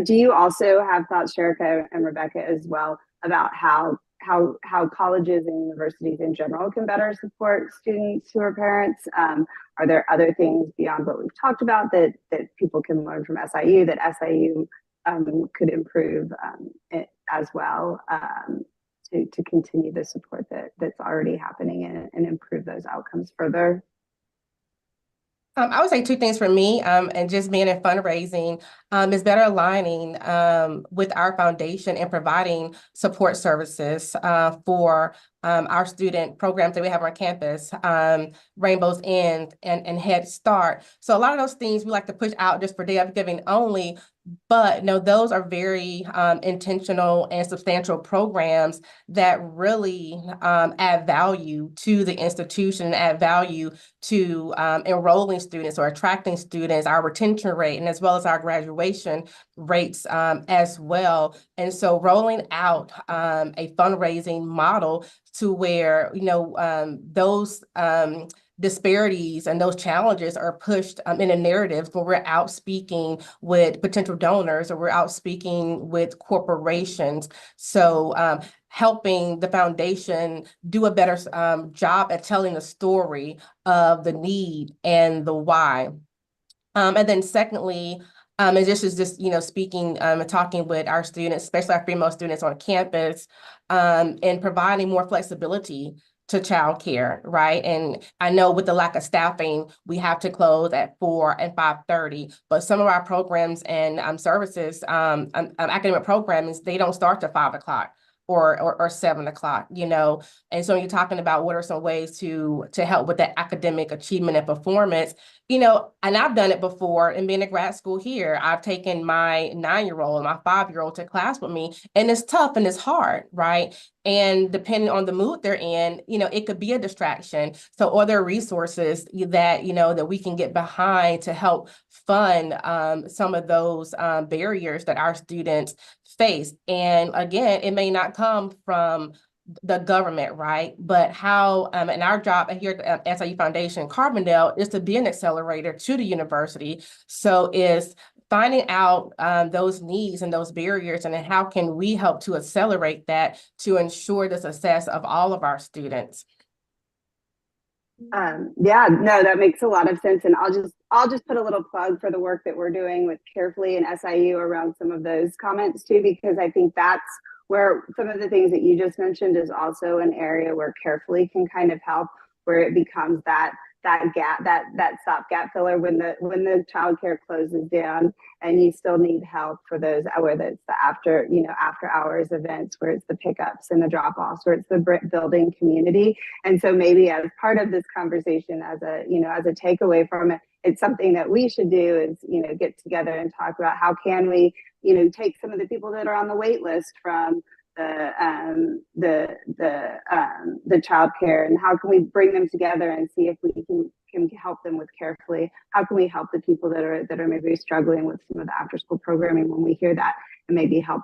Do you also have thoughts, Sherika and Rebecca, as well, about how colleges and universities in general can better support students who are parents? Are there other things beyond what we've talked about that people can learn from SIU, that SIU could improve as well, to continue the support that's already happening and improve those outcomes further? I would say two things for me, and just being in fundraising is better aligning with our foundation and providing support services for our student programs that we have on campus, Rainbow's End and Head Start. So a lot of those things we like to push out just for Day of Giving only, but no, those are very intentional and substantial programs that really add value to the institution, add value to enrolling students or attracting students, our retention rate, and as well as our graduation rates as well. And so rolling out a fundraising model to where, those disparities and those challenges are pushed in a narrative where we're out speaking with potential donors or we're out speaking with corporations. So helping the foundation do a better job at telling the story of the need and the why. And then secondly, and this is just, speaking and talking with our students, especially our female students on campus, and providing more flexibility to childcare, right? And I know with the lack of staffing, we have to close at 4 and 5:30, but some of our programs and services, academic programs, they don't start till 5 o'clock. Or 7 o'clock, and so you're talking about what are some ways to help with that academic achievement and performance, and I've done it before. And being a grad school here, I've taken my 9-year-old and my 5-year-old to class with me, and it's tough and it's hard, right? And depending on the mood they're in, it could be a distraction. So are there resources that, that we can get behind to help fund some of those barriers that our students face? And again, it may not come from the government, right? But how, and our job here at SIU Foundation Carbondale is to be an accelerator to the university. So is finding out those needs and those barriers, and then how can we help to accelerate that to ensure the success of all of our students? Yeah, no, that makes a lot of sense. And I'll just put a little plug for the work that we're doing with Carefully and SIU around some of those comments too, because I think that's where some of the things that you just mentioned is also an area where Carefully can kind of help, where it becomes that that gap, that stopgap filler when the childcare closes down and you still need help for those, whether it's the after hours events, where it's the pickups and the drop-offs, where it's the building community. And so maybe as part of this conversation, as a takeaway from it, it's something that we should do is, get together and talk about how can we, take some of the people that are on the wait list from the childcare, and how can we bring them together and see if we can help them with carefully. How can we help the people that are maybe struggling with some of the after school programming when we hear that, and maybe help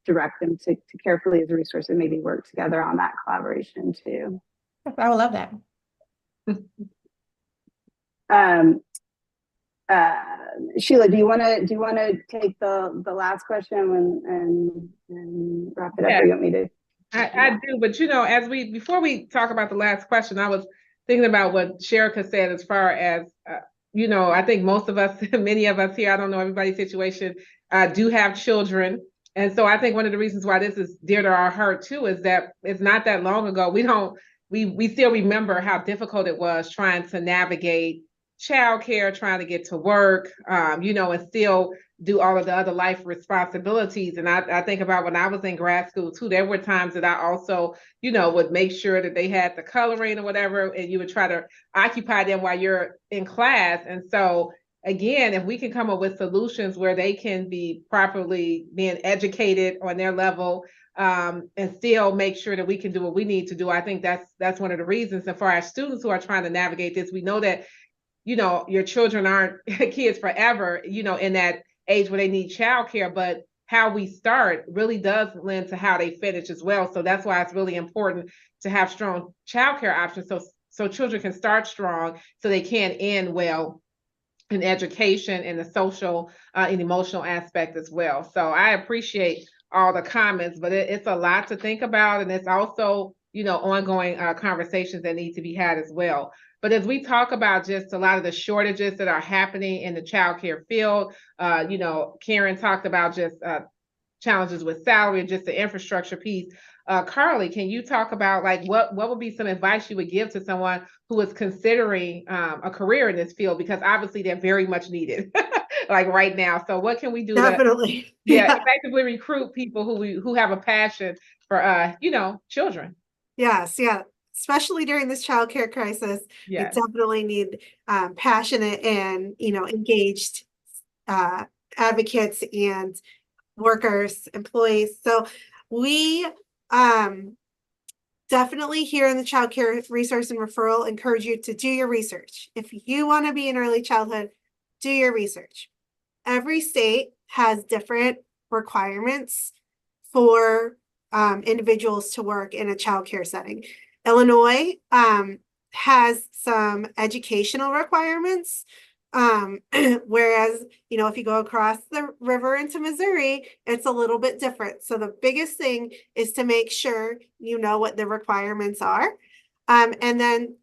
direct them to carefully as a resource, and maybe work together on that collaboration too. I would love that. Sheila, do you want to take the last question and wrap it up, or you want me to? I do, but before we talk about the last question, I was thinking about what Sherika said as far as, I think most of us, many of us here, I don't know everybody's situation, do have children. And so I think one of the reasons why this is dear to our heart too, is that it's not that long ago. We still remember how difficult it was trying to navigate childcare, trying to get to work, and still do all of the other life responsibilities. And I think about when I was in grad school too, there were times that I also, would make sure that they had the coloring or whatever, and you would try to occupy them while you're in class. And so again, if we can come up with solutions where they can be properly being educated on their level, and still make sure that we can do what we need to do, I think that's one of the reasons. And for our students who are trying to navigate this, we know that your children aren't kids forever, in that age where they need childcare, but how we start really does lend to how they finish as well. So that's why it's really important to have strong childcare options, so children can start strong, so they can end well in education and the social and emotional aspect as well. So I appreciate all the comments, but it's a lot to think about, and it's also ongoing conversations that need to be had as well. But as we talk about just a lot of the shortages that are happening in the childcare field, Karen talked about just challenges with salary and just the infrastructure piece. Carly, can you talk about what would be some advice you would give to someone who is considering a career in this field? Because obviously they're very much needed right now. So what can we do Definitely. to effectively recruit people who have a passion for children? Yes, yeah. Especially during this childcare crisis, Yes. you definitely need passionate and engaged advocates and workers, employees. So we definitely here in the Child Care Resource and Referral encourage you to do your research. If you want to be in early childhood, do your research. Every state has different requirements for individuals to work in a childcare setting. Illinois has some educational requirements, whereas, if you go across the river into Missouri, it's a little bit different. So the biggest thing is to make sure you know what the requirements are. And then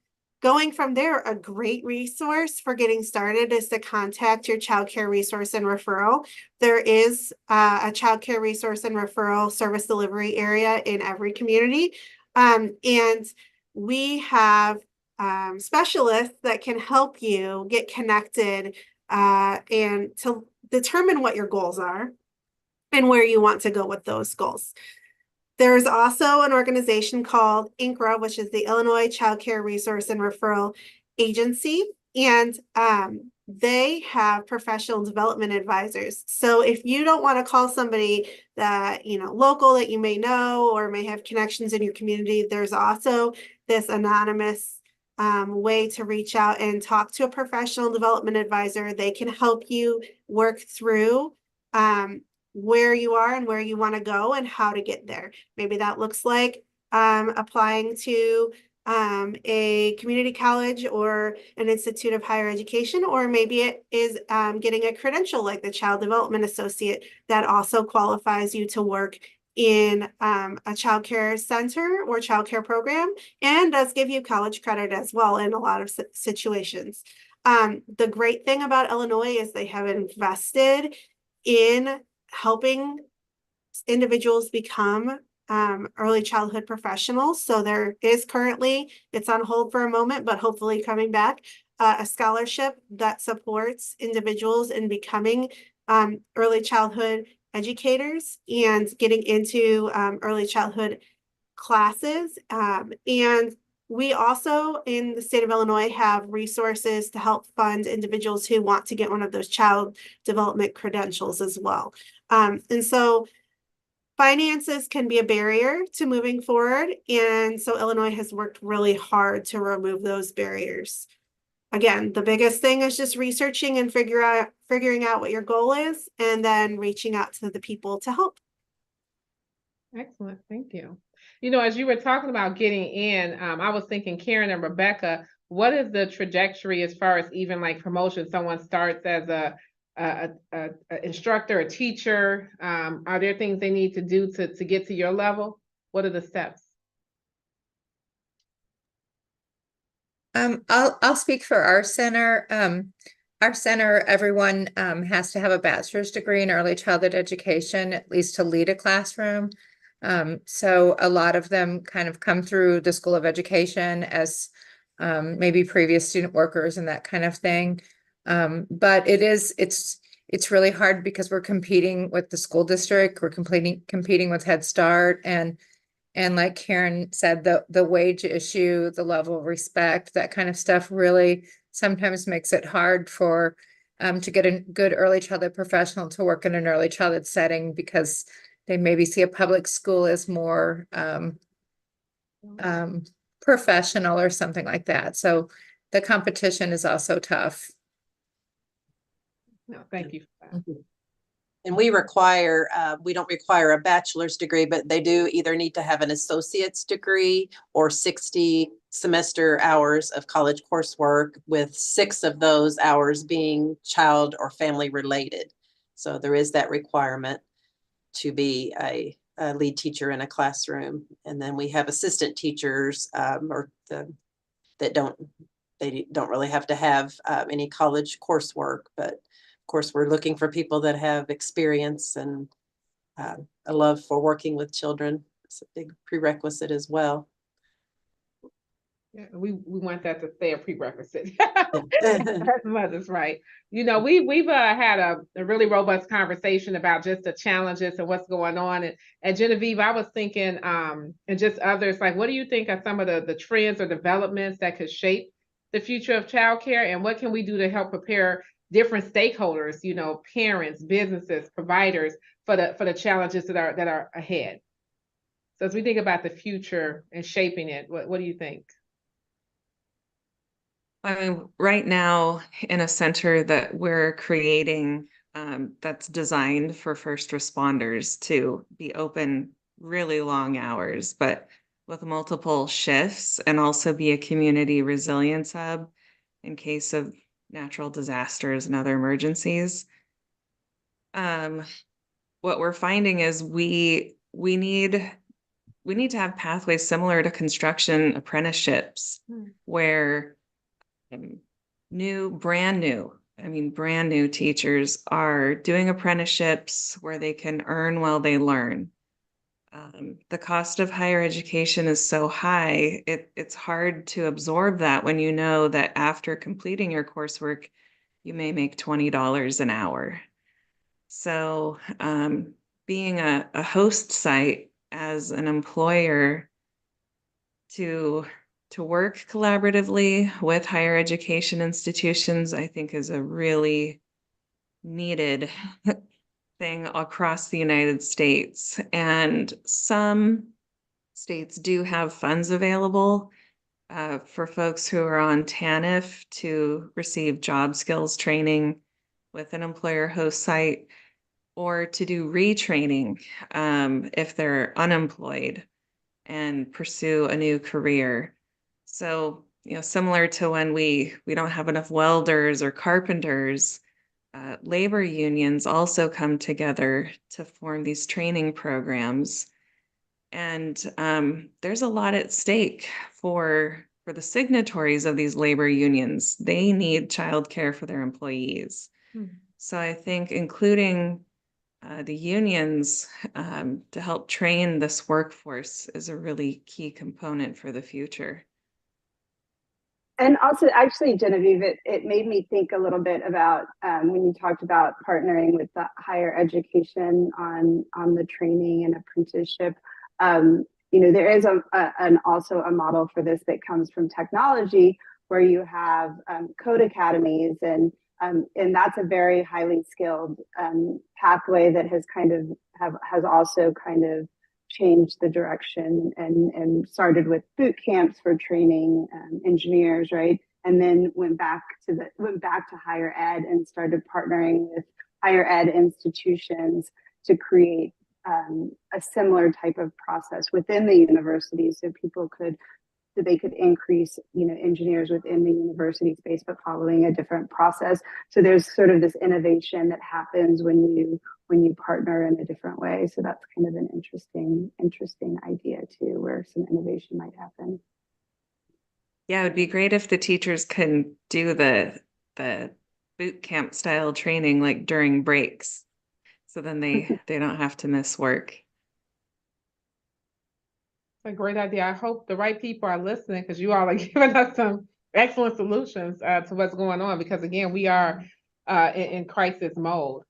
going from there, a great resource for getting started is to contact your Child Care Resource and Referral. There is a Child Care Resource and Referral service delivery area in every community. And we have specialists that can help you get connected and to determine what your goals are and where you want to go with those goals. There's also an organization called INCRA, which is the Illinois Child Care Resource and Referral Agency, and they have professional development advisors. So if you don't want to call somebody that, local that you may know or may have connections in your community, there's also this anonymous way to reach out and talk to a professional development advisor. They can help you work through where you are and where you want to go and how to get there. Maybe that looks like applying to a community college or an institute of higher education, or maybe it is getting a credential like the Child Development Associate that also qualifies you to work in a child care center or child care program, and does give you college credit as well in a lot of situations. The great thing about Illinois is they have invested in helping individuals become early childhood professionals. So there is currently, it's on hold for a moment, but hopefully coming back, a scholarship that supports individuals in becoming early childhood educators and getting into early childhood classes. And we also in the state of Illinois have resources to help fund individuals who want to get one of those child development credentials as well. And so finances can be a barrier to moving forward. And so Illinois has worked really hard to remove those barriers. Again, the biggest thing is just researching and figuring out what your goal is and then reaching out to the people to help. Excellent, thank you. You know, as you were talking about getting in, I was thinking, Karen and Rebecca, what is the trajectory as far as even like promotion? Someone starts as a instructor, a teacher. Are there things they need to do to get to your level? What are the steps? I'll speak for our center. Our center, everyone has to have a bachelor's degree in early childhood education, at least to lead a classroom. So a lot of them kind of come through the School of Education as maybe previous student workers and that kind of thing. But it's really hard because we're competing with the school district, we're competing with Head Start, and like Karen said, the wage issue, the level of respect, that kind of stuff really sometimes makes it hard for to get a good early childhood professional to work in an early childhood setting because they maybe see a public school as more professional or something like that. So the competition is also tough. No, thank you for that. And we don't require a bachelor's degree, but they do either need to have an associate's degree or 60 semester hours of college coursework, with 6 of those hours being child or family related. So there is that requirement to be a lead teacher in a classroom. And then we have assistant teachers that don't really have to have any college coursework, but of course, we're looking for people that have experience and a love for working with children. It's a big prerequisite as well. Yeah, we want that to stay a prerequisite. That's right. You know, we've had a really robust conversation about just the challenges and what's going on. And Genevieve, I was thinking, and just others, like, what do you think are some of the trends or developments that could shape the future of childcare, and what can we do to help prepare different stakeholders, you know, parents, businesses, providers, for the challenges that are ahead? So as we think about the future and shaping it, what do you think? I mean, right now in a center that we're creating that's designed for first responders to be open really long hours, but with multiple shifts, and also be a community resilience hub in case of natural disasters and other emergencies. What we're finding is we need to have pathways similar to construction apprenticeships, where brand new teachers are doing apprenticeships where they can earn while they learn. The cost of higher education is so high, it's hard to absorb that when you know that after completing your coursework, you may make $20 an hour. So being a host site as an employer to work collaboratively with higher education institutions, I think, is a really needed thing across the United States. And some states do have funds available for folks who are on TANF to receive job skills training with an employer host site, or to do retraining if they're unemployed and pursue a new career. So, you know, similar to when we don't have enough welders or carpenters, labor unions also come together to form these training programs. And there's a lot at stake for the signatories of these labor unions. They need childcare for their employees. So I think including the unions to help train this workforce is a really key component for the future. And also, actually, Genevieve, it made me think a little bit about when you talked about partnering with the higher education on the training and apprenticeship. You know, there is also a model for this that comes from technology, where you have code academies, and that's a very highly skilled pathway that has also kind of changed the direction and started with boot camps for training engineers, right? And then went back to higher ed and started partnering with higher ed institutions to create a similar type of process within the university, so they could increase, you know, engineers within the university space, but following a different process. So there's sort of this innovation that happens when you partner in a different way. So that's kind of an interesting idea too, where some innovation might happen. Yeah, it would be great if the teachers can do the boot camp style training like during breaks. So then they don't have to miss work. It's a great idea. I hope the right people are listening, because you all are giving us some excellent solutions to what's going on, because again, we are in crisis mode.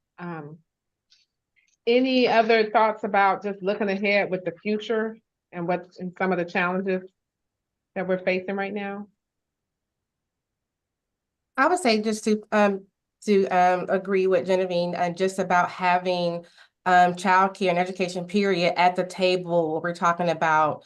Any other thoughts about just looking ahead with the future and some of the challenges that we're facing right now? I would say just to agree with Genevieve and just about having childcare and education period at the table. We're talking about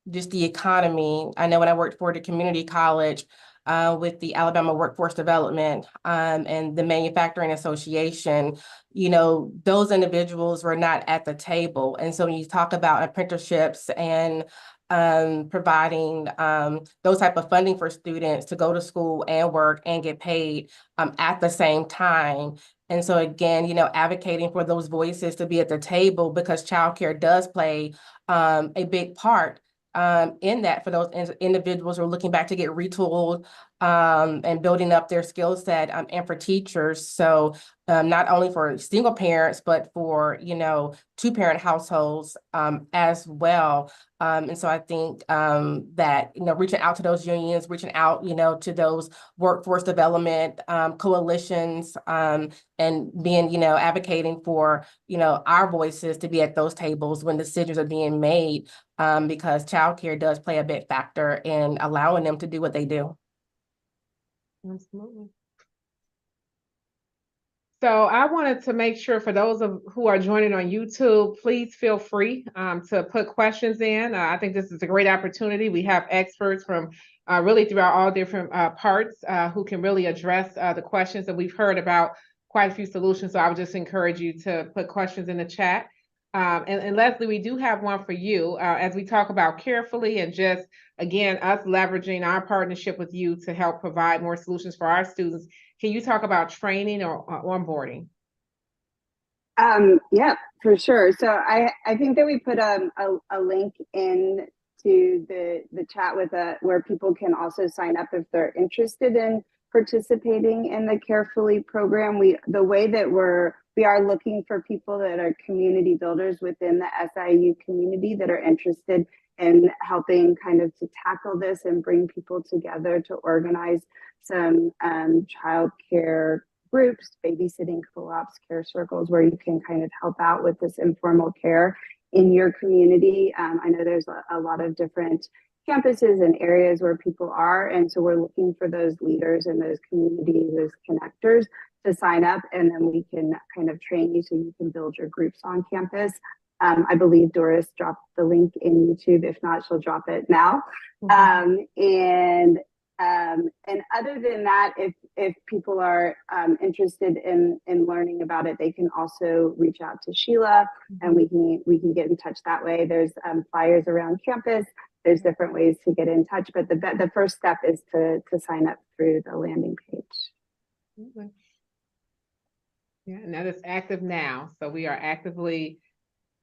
just the economy. I know when I worked for the community college with the Alabama Workforce Development and the Manufacturing Association, you know, those individuals were not at the table. And so when you talk about apprenticeships and providing those type of funding for students to go to school and work and get paid at the same time. And so again, you know, advocating for those voices to be at the table, because childcare does play a big part in that for those individuals who are looking back to get retooled and building up their skill set, and for teachers. So not only for single parents, but for, you know, two-parent households as well. And so I think that, you know, reaching out to those unions, reaching out, you know, to those workforce development coalitions, and being, you know, advocating for, you know, our voices to be at those tables when decisions are being made, because childcare does play a big factor in allowing them to do what they do. Absolutely. So I wanted to make sure for those who are joining on YouTube, please feel free to put questions in. I think this is a great opportunity. We have experts from really throughout all different parts who can really address the questions that we've heard about quite a few solutions. So I would just encourage you to put questions in the chat. And Leslie, we do have one for you as we talk about carefully and just, again, us leveraging our partnership with you to help provide more solutions for our students. Can you talk about training or onboarding? Yeah, for sure. So I think that we put a link in to the chat with where people can also sign up if they're interested in participating in the Carefully program. The way that we are looking for people that are community builders within the SIU community that are interested in helping kind of to tackle this and bring people together to organize some childcare groups, babysitting co-ops, care circles, where you can kind of help out with this informal care in your community. I know there's a lot of different campuses and areas where people are, and so we're looking for those leaders and those communities, those connectors to sign up, and then we can kind of train you so you can build your groups on campus. I believe Doris dropped the link in YouTube. If not, she'll drop it now. And other than that, if people are interested in learning about it, they can also reach out to Sheila, and we can get in touch that way. There's flyers around campus. There's different ways to get in touch, but the first step is to sign up through the landing page. Okay. Yeah, and that is active now. So we are actively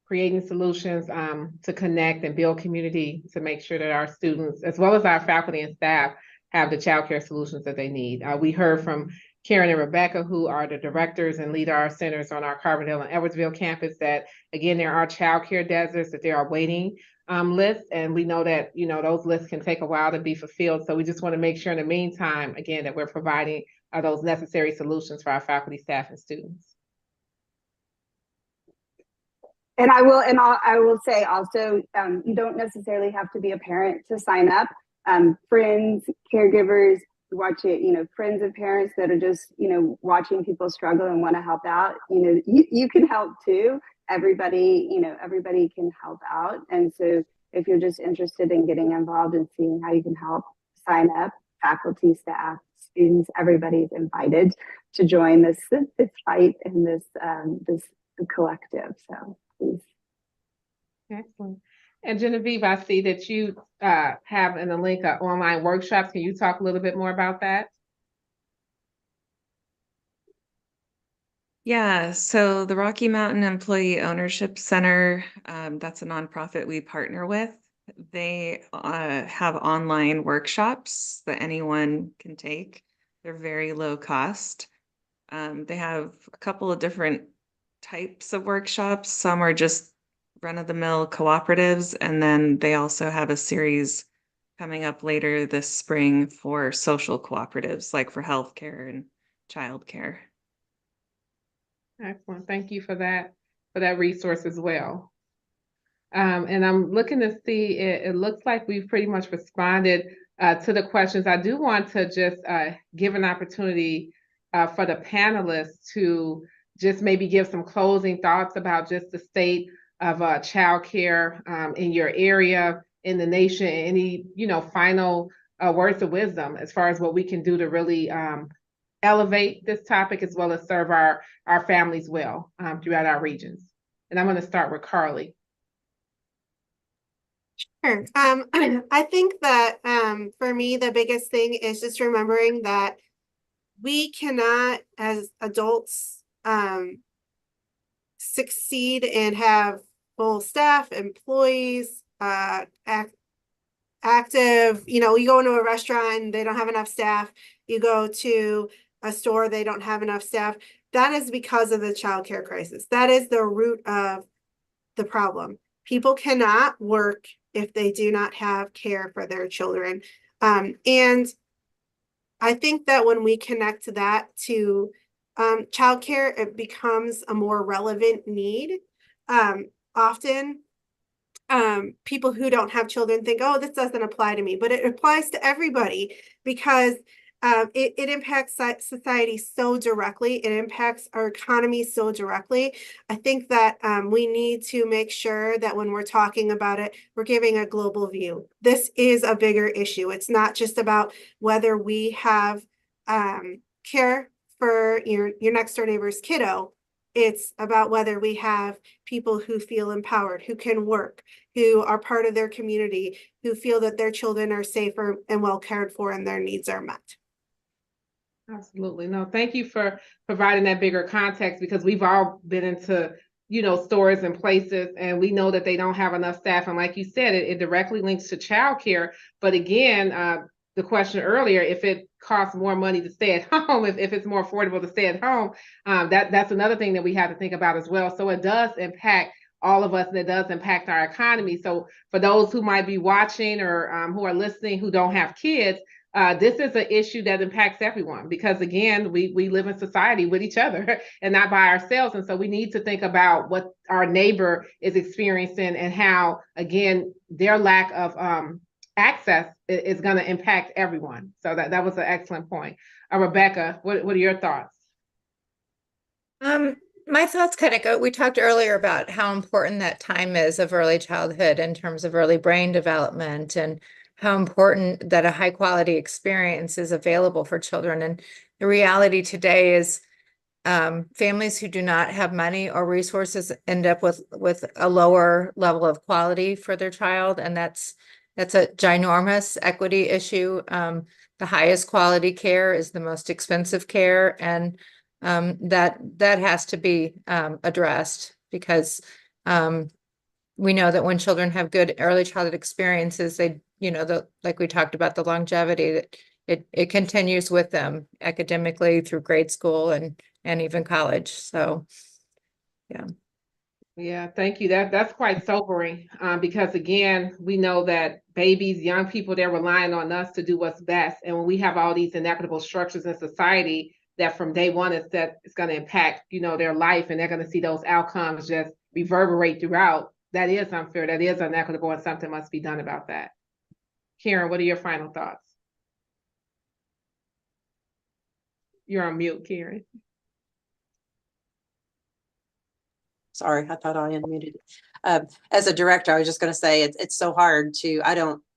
creating solutions to connect and build community to make sure that our students, as well as our faculty and staff, have the childcare solutions that they need. We heard from Karen and Rebecca, who are the directors and lead our centers on our Carbondale and Edwardsville campus, that again, there are childcare deserts, that there are waiting lists, and we know that, you know, those lists can take a while to be fulfilled. So we just want to make sure in the meantime, again, that we're providing those necessary solutions for our faculty, staff, and students. And I will say also, you don't necessarily have to be a parent to sign up. Friends, caregivers, watch it, you know, friends of parents that are just, you know, watching people struggle and want to help out, you know, you can help too. Everybody, you know, everybody can help out. And so if you're just interested in getting involved and seeing how you can help, sign up. Faculty, staff, students, everybody's invited to join this fight and this collective. So please. Excellent. And Genevieve, I see that you have in the link online workshops. Can you talk a little bit more about that? Yeah, so the Rocky Mountain Employee Ownership Center, that's a nonprofit we partner with. They have online workshops that anyone can take. They're very low cost. They have a couple of different types of workshops. Some are just run-of-the-mill cooperatives, and then they also have a series coming up later this spring for social cooperatives, like for healthcare and childcare. Excellent. Thank you for that resource as well. And I'm looking to see, it looks like we've pretty much responded to the questions. I do want to just give an opportunity for the panelists to just maybe give some closing thoughts about just the state of childcare in your area, in the nation, any, you know, final words of wisdom as far as what we can do to really elevate this topic as well as serve our families well throughout our regions. And I'm going to start with Carly. Sure. I think that for me, the biggest thing is just remembering that we cannot, as adults, succeed and have full staff, employees, active, you know, you go into a restaurant and they don't have enough staff. You go to a store, they don't have enough staff. That is because of the childcare crisis. That is the root of the problem. People cannot work if they do not have care for their children. And I think that when we connect that to childcare, it becomes a more relevant need. Often, people who don't have children think, oh, this doesn't apply to me, but it applies to everybody because it impacts society so directly. It impacts our economy so directly. I think that we need to make sure that when we're talking about it, we're giving a global view. This is a bigger issue. It's not just about whether we have care for your next door neighbor's kiddo. It's about whether we have people who feel empowered, who can work, who are part of their community, who feel that their children are safer and well cared for and their needs are met. Absolutely. No, thank you for providing that bigger context, because we've all been into, you know, stores and places, and we know that they don't have enough staff. And like you said, it directly links to childcare. But again, the question earlier, if it costs more money to stay at home, if it's more affordable to stay at home, that's another thing that we have to think about as well. So it does impact all of us, and it does impact our economy. So for those who might be watching or who are listening who don't have kids, this is an issue that impacts everyone, because again, we live in society with each other and not by ourselves. And so we need to think about what our neighbor is experiencing and how, again, their lack of access is going to impact everyone. So that was an excellent point. Rebecca, what are your thoughts? My thoughts kind of go, we talked earlier about how important that time is of early childhood in terms of early brain development, and how important that a high quality experience is available for children. And the reality today is families who do not have money or resources end up with a lower level of quality for their child. And that's a ginormous equity issue. The highest quality care is the most expensive care. And that has to be addressed, because we know that when children have good early childhood experiences, they, you know, like we talked about, the longevity, that it continues with them academically through grade school and even college. So, yeah. Yeah, thank you. That's quite sobering, because again, we know that babies, young people, they're relying on us to do what's best. And when we have all these inequitable structures in society, that from day one is that it's going to impact, their life, and they're going to see those outcomes just reverberate throughout. That is unfair. That is inequitable, and something must be done about that. Karen, what are your final thoughts? You're on mute, Karen. Sorry, I thought I unmuted. As a director, I was just going to say it's so hard to,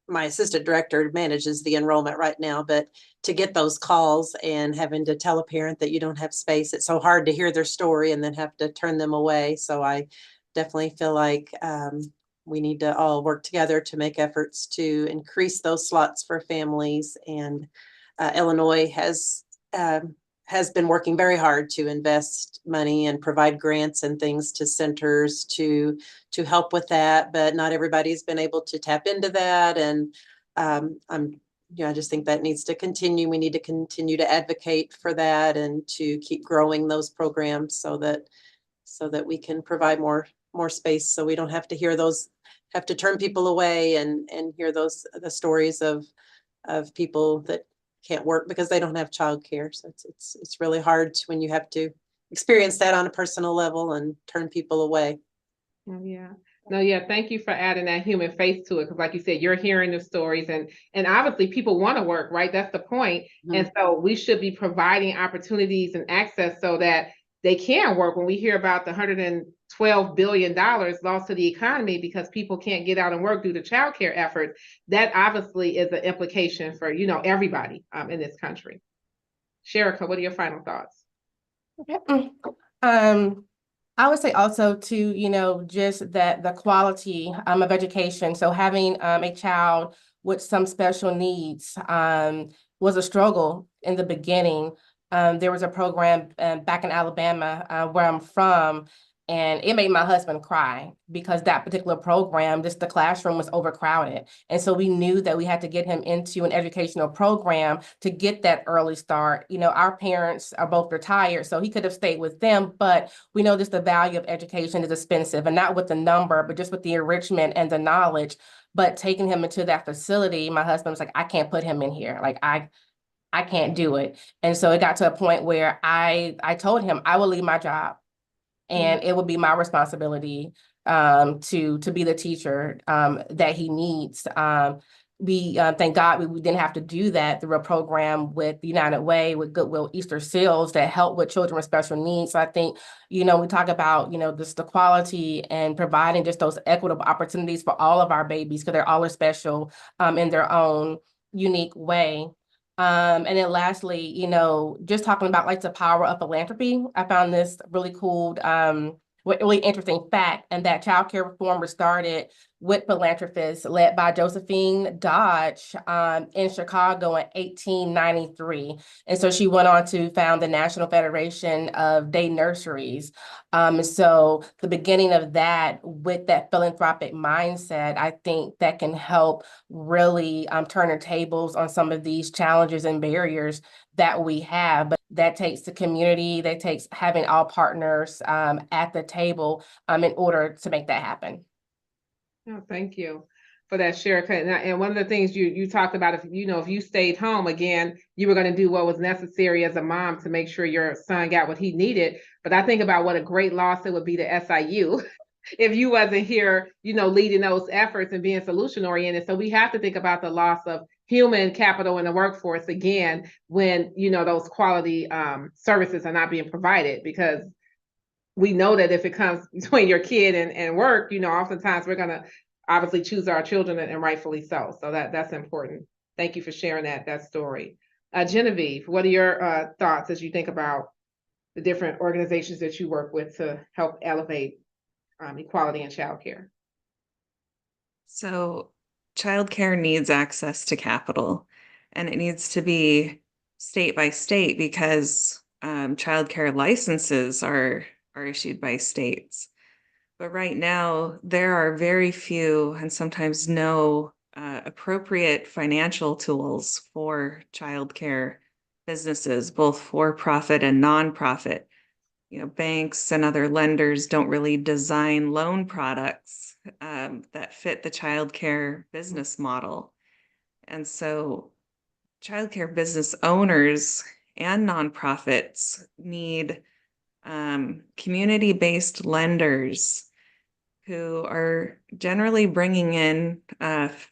my assistant director manages the enrollment right now, but to get those calls and having to tell a parent that you don't have space, it's so hard to hear their story and then have to turn them away. So I definitely feel like we need to all work together to make efforts to increase those slots for families. And Illinois has been working very hard to invest money and provide grants and things to centers to help with that, but not everybody's been able to tap into that. And I just think that needs to continue. We need to continue to advocate for that and to keep growing those programs so that we can provide more space, so we don't have to turn people away and hear the stories of people that can't work because they don't have childcare. So it's really hard when you have to experience that on a personal level and turn people away. Yeah. No, yeah, thank you for adding that human face to it. Because like you said, you're hearing the stories, and obviously people want to work, right? That's the point. Mhm. And so we should be providing opportunities and access so that they can work. When we hear about the $112 billion lost to the economy because people can't get out and work due to childcare efforts, that obviously is an implication for, everybody in this country. Sherika, what are your final thoughts? I would say also to, just that the quality of education. So having a child with some special needs was a struggle in the beginning. There was a program back in Alabama where I'm from, and it made my husband cry because that particular program, just the classroom was overcrowded. And so we knew that we had to get him into an educational program to get that early start. Our parents are both retired, so he could have stayed with them, but we know just the value of education is expensive, and not with the number, but just with the enrichment and the knowledge. But taking him into that facility, my husband was like, I can't put him in here. Like, I can't do it. And so it got to a point where I told him I will leave my job, and it would be my responsibility to be the teacher that he needs. We thank God we didn't have to do that through a program with United Way, with Goodwill Easter Seals that help with children with special needs. So I think, we talk about, just the quality and providing just those equitable opportunities for all of our babies, because they're all special in their own unique way. And then lastly, just talking about like the power of philanthropy. I found this really cool, really interesting fact, and that childcare reform was started with philanthropists led by Josephine Dodge in Chicago in 1893. And so she went on to found the National Federation of Day Nurseries. So the beginning of that, with that philanthropic mindset, I think that can help really turn the tables on some of these challenges and barriers that we have. But that takes the community, that takes having all partners at the table in order to make that happen. Oh, thank you for that, Sherika. And one of the things you talked about, if you stayed home, again, you were going to do what was necessary as a mom to make sure your son got what he needed. But I think about what a great loss it would be to SIU if you wasn't here, leading those efforts and being solution oriented. So we have to think about the loss of human capital in the workforce again when those quality services are not being provided, because we know that if it comes between your kid and work, oftentimes we're going to obviously choose our children, and rightfully so. So that's important. Thank you for sharing that story. Genevieve, what are your thoughts as you think about the different organizations that you work with to help elevate equality in childcare? So childcare needs access to capital, and it needs to be state by state, because childcare licenses are issued by states. But right now, there are very few and sometimes no appropriate financial tools for childcare businesses, both for-profit and nonprofit. You know, banks and other lenders don't really design loan products that fit the childcare business model. And so childcare business owners and nonprofits need community-based lenders who are generally bringing in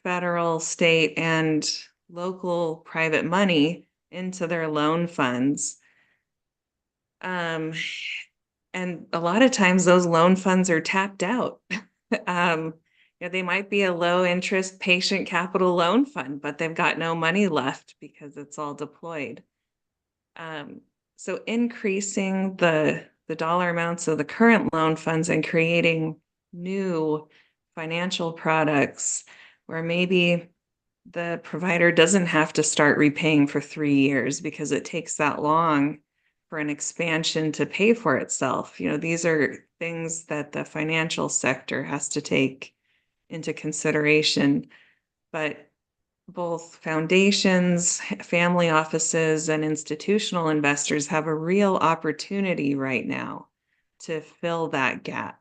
federal, state, and local private money into their loan funds. And a lot of times those loan funds are tapped out. You know, they might be a low interest patient capital loan fund, but they've got no money left because it's all deployed. So increasing the dollar amounts of the current loan funds and creating new financial products where maybe the provider doesn't have to start repaying for 3 years because it takes that long for an expansion to pay for itself. You know, these are things that the financial sector has to take into consideration, but both foundations, family offices, and institutional investors have a real opportunity right now to fill that gap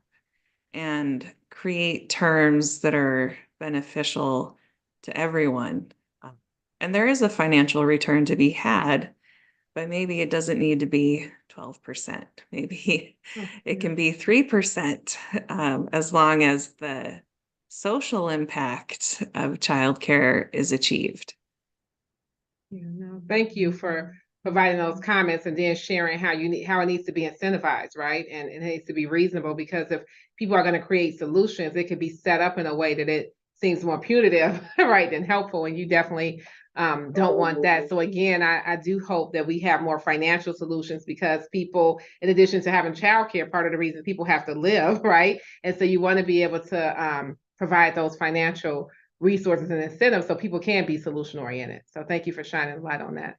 and create terms that are beneficial to everyone. And there is a financial return to be had, but maybe it doesn't need to be 12%. Maybe it can be 3%, as long as the social impact of childcare is achieved. Yeah, no, thank you for providing those comments and then sharing how how it needs to be incentivized, right? And it needs to be reasonable, because if people are going to create solutions, it could be set up in a way that it seems more punitive, right, than helpful. And you definitely don't want that. So again, I do hope that we have more financial solutions, because people, in addition to having childcare, part of the reason people have to live, right? And so you want to be able to provide those financial resources and incentives so people can be solution oriented. So thank you for shining a light on that.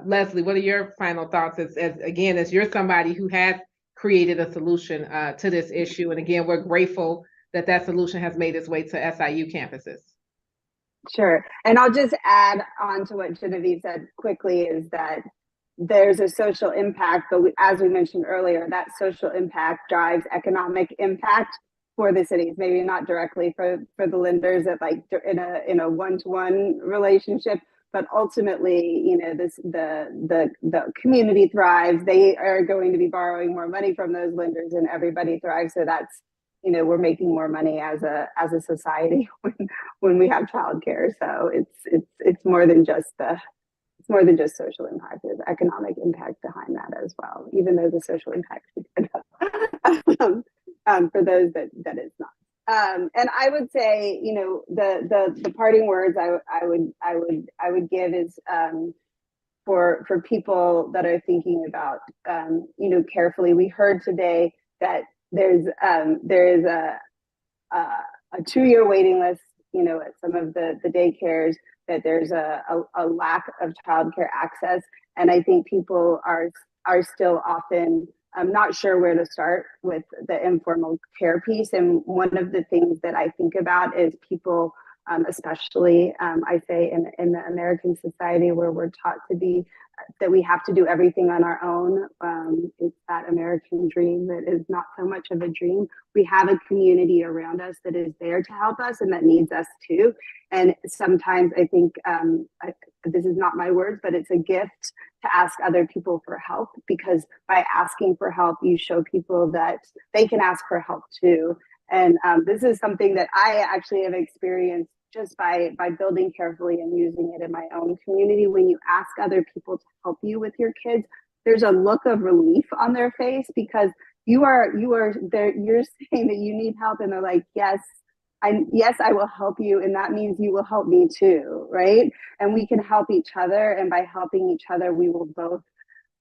Leslie, what are your final thoughts as you're somebody who has created a solution to this issue? And again, we're grateful that that solution has made its way to SIU campuses. Sure. And I'll just add on to what Genevieve said quickly, is that there's a social impact, but as we mentioned earlier, that social impact drives economic impact for the cities, maybe not directly for the lenders at like in a one-to-one relationship, but ultimately, you know, the community thrives. They are going to be borrowing more money from those lenders, and everybody thrives. So that's, you know, we're making more money as a society when we have childcare. So it's more than just social impact. There's economic impact behind that as well, even though the social impact is good for those that it's not. And I would say, you know, the parting words I would give is for people that are thinking about, you know, carefully. We heard today that there is a 2-year waiting list, you know, at some of the daycares, that there's a lack of childcare access. And I think people are still often not sure where to start with the informal care piece. And one of the things that I think about is people, especially I say in the American society, where we're taught to be that we have to do everything on our own. It's that American dream that is not so much of a dream. We have a community around us that is there to help us and that needs us too. And sometimes I think, this is not my words, but it's a gift to ask other people for help, because by asking for help, you show people that they can ask for help too. And this is something that I actually have experienced just by building carefully and using it in my own community. When you ask other people to help you with your kids, there's a look of relief on their face, because you're saying that you need help, and they're like, yes, I will help you, and that means you will help me too, right? And we can help each other, and by helping each other, we will both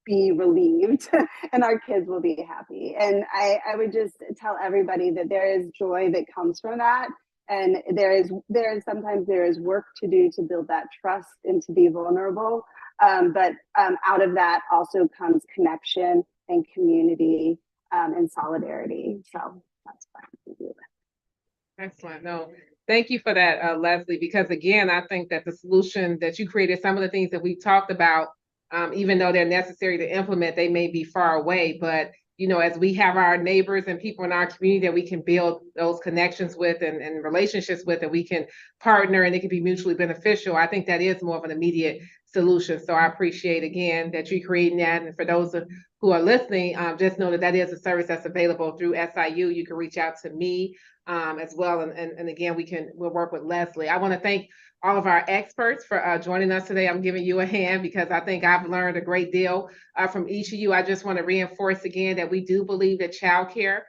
be relieved and our kids will be happy. And I would just tell everybody that there is joy that comes from that. And there is sometimes work to do to build that trust and to be vulnerable. But out of that also comes connection and community and solidarity. So that's what I do. Excellent. No, Thank you for that, Leslie, because again, I think that the solution that you created, some of the things that we talked about, even though they're necessary to implement, they may be far away. But, you know, as we have our neighbors and people in our community that we can build those connections with and relationships with, and we can partner and it can be mutually beneficial, I think that is more of an immediate solution. So I appreciate again that you're creating that. And for those who are listening, just know that that is a service that's available through SIU. You can reach out to me as well. And again, we'll work with Leslie. I want to thank all of our experts for joining us today. I'm giving you a hand because I think I've learned a great deal from each of you. I just want to reinforce again that we do believe that childcare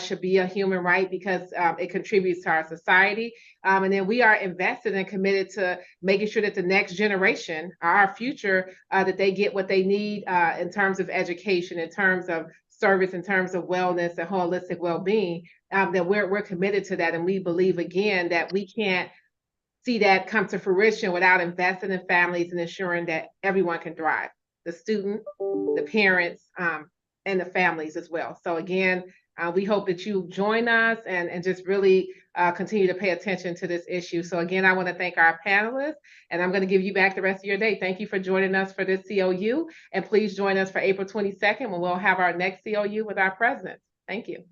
should be a human right because it contributes to our society. And then we are invested and committed to making sure that the next generation, our future, that they get what they need in terms of education, in terms of service, in terms of wellness and holistic well-being, that we're committed to that. And we believe, again, that we can't see that come to fruition without investing in families and ensuring that everyone can thrive, the student, the parents, and the families as well. So again, we hope that you join us and just really continue to pay attention to this issue. So again, I want to thank our panelists, and I'm going to give you back the rest of your day. Thank you for joining us for this COU, and please join us for April 22nd when we'll have our next COU with our president. Thank you.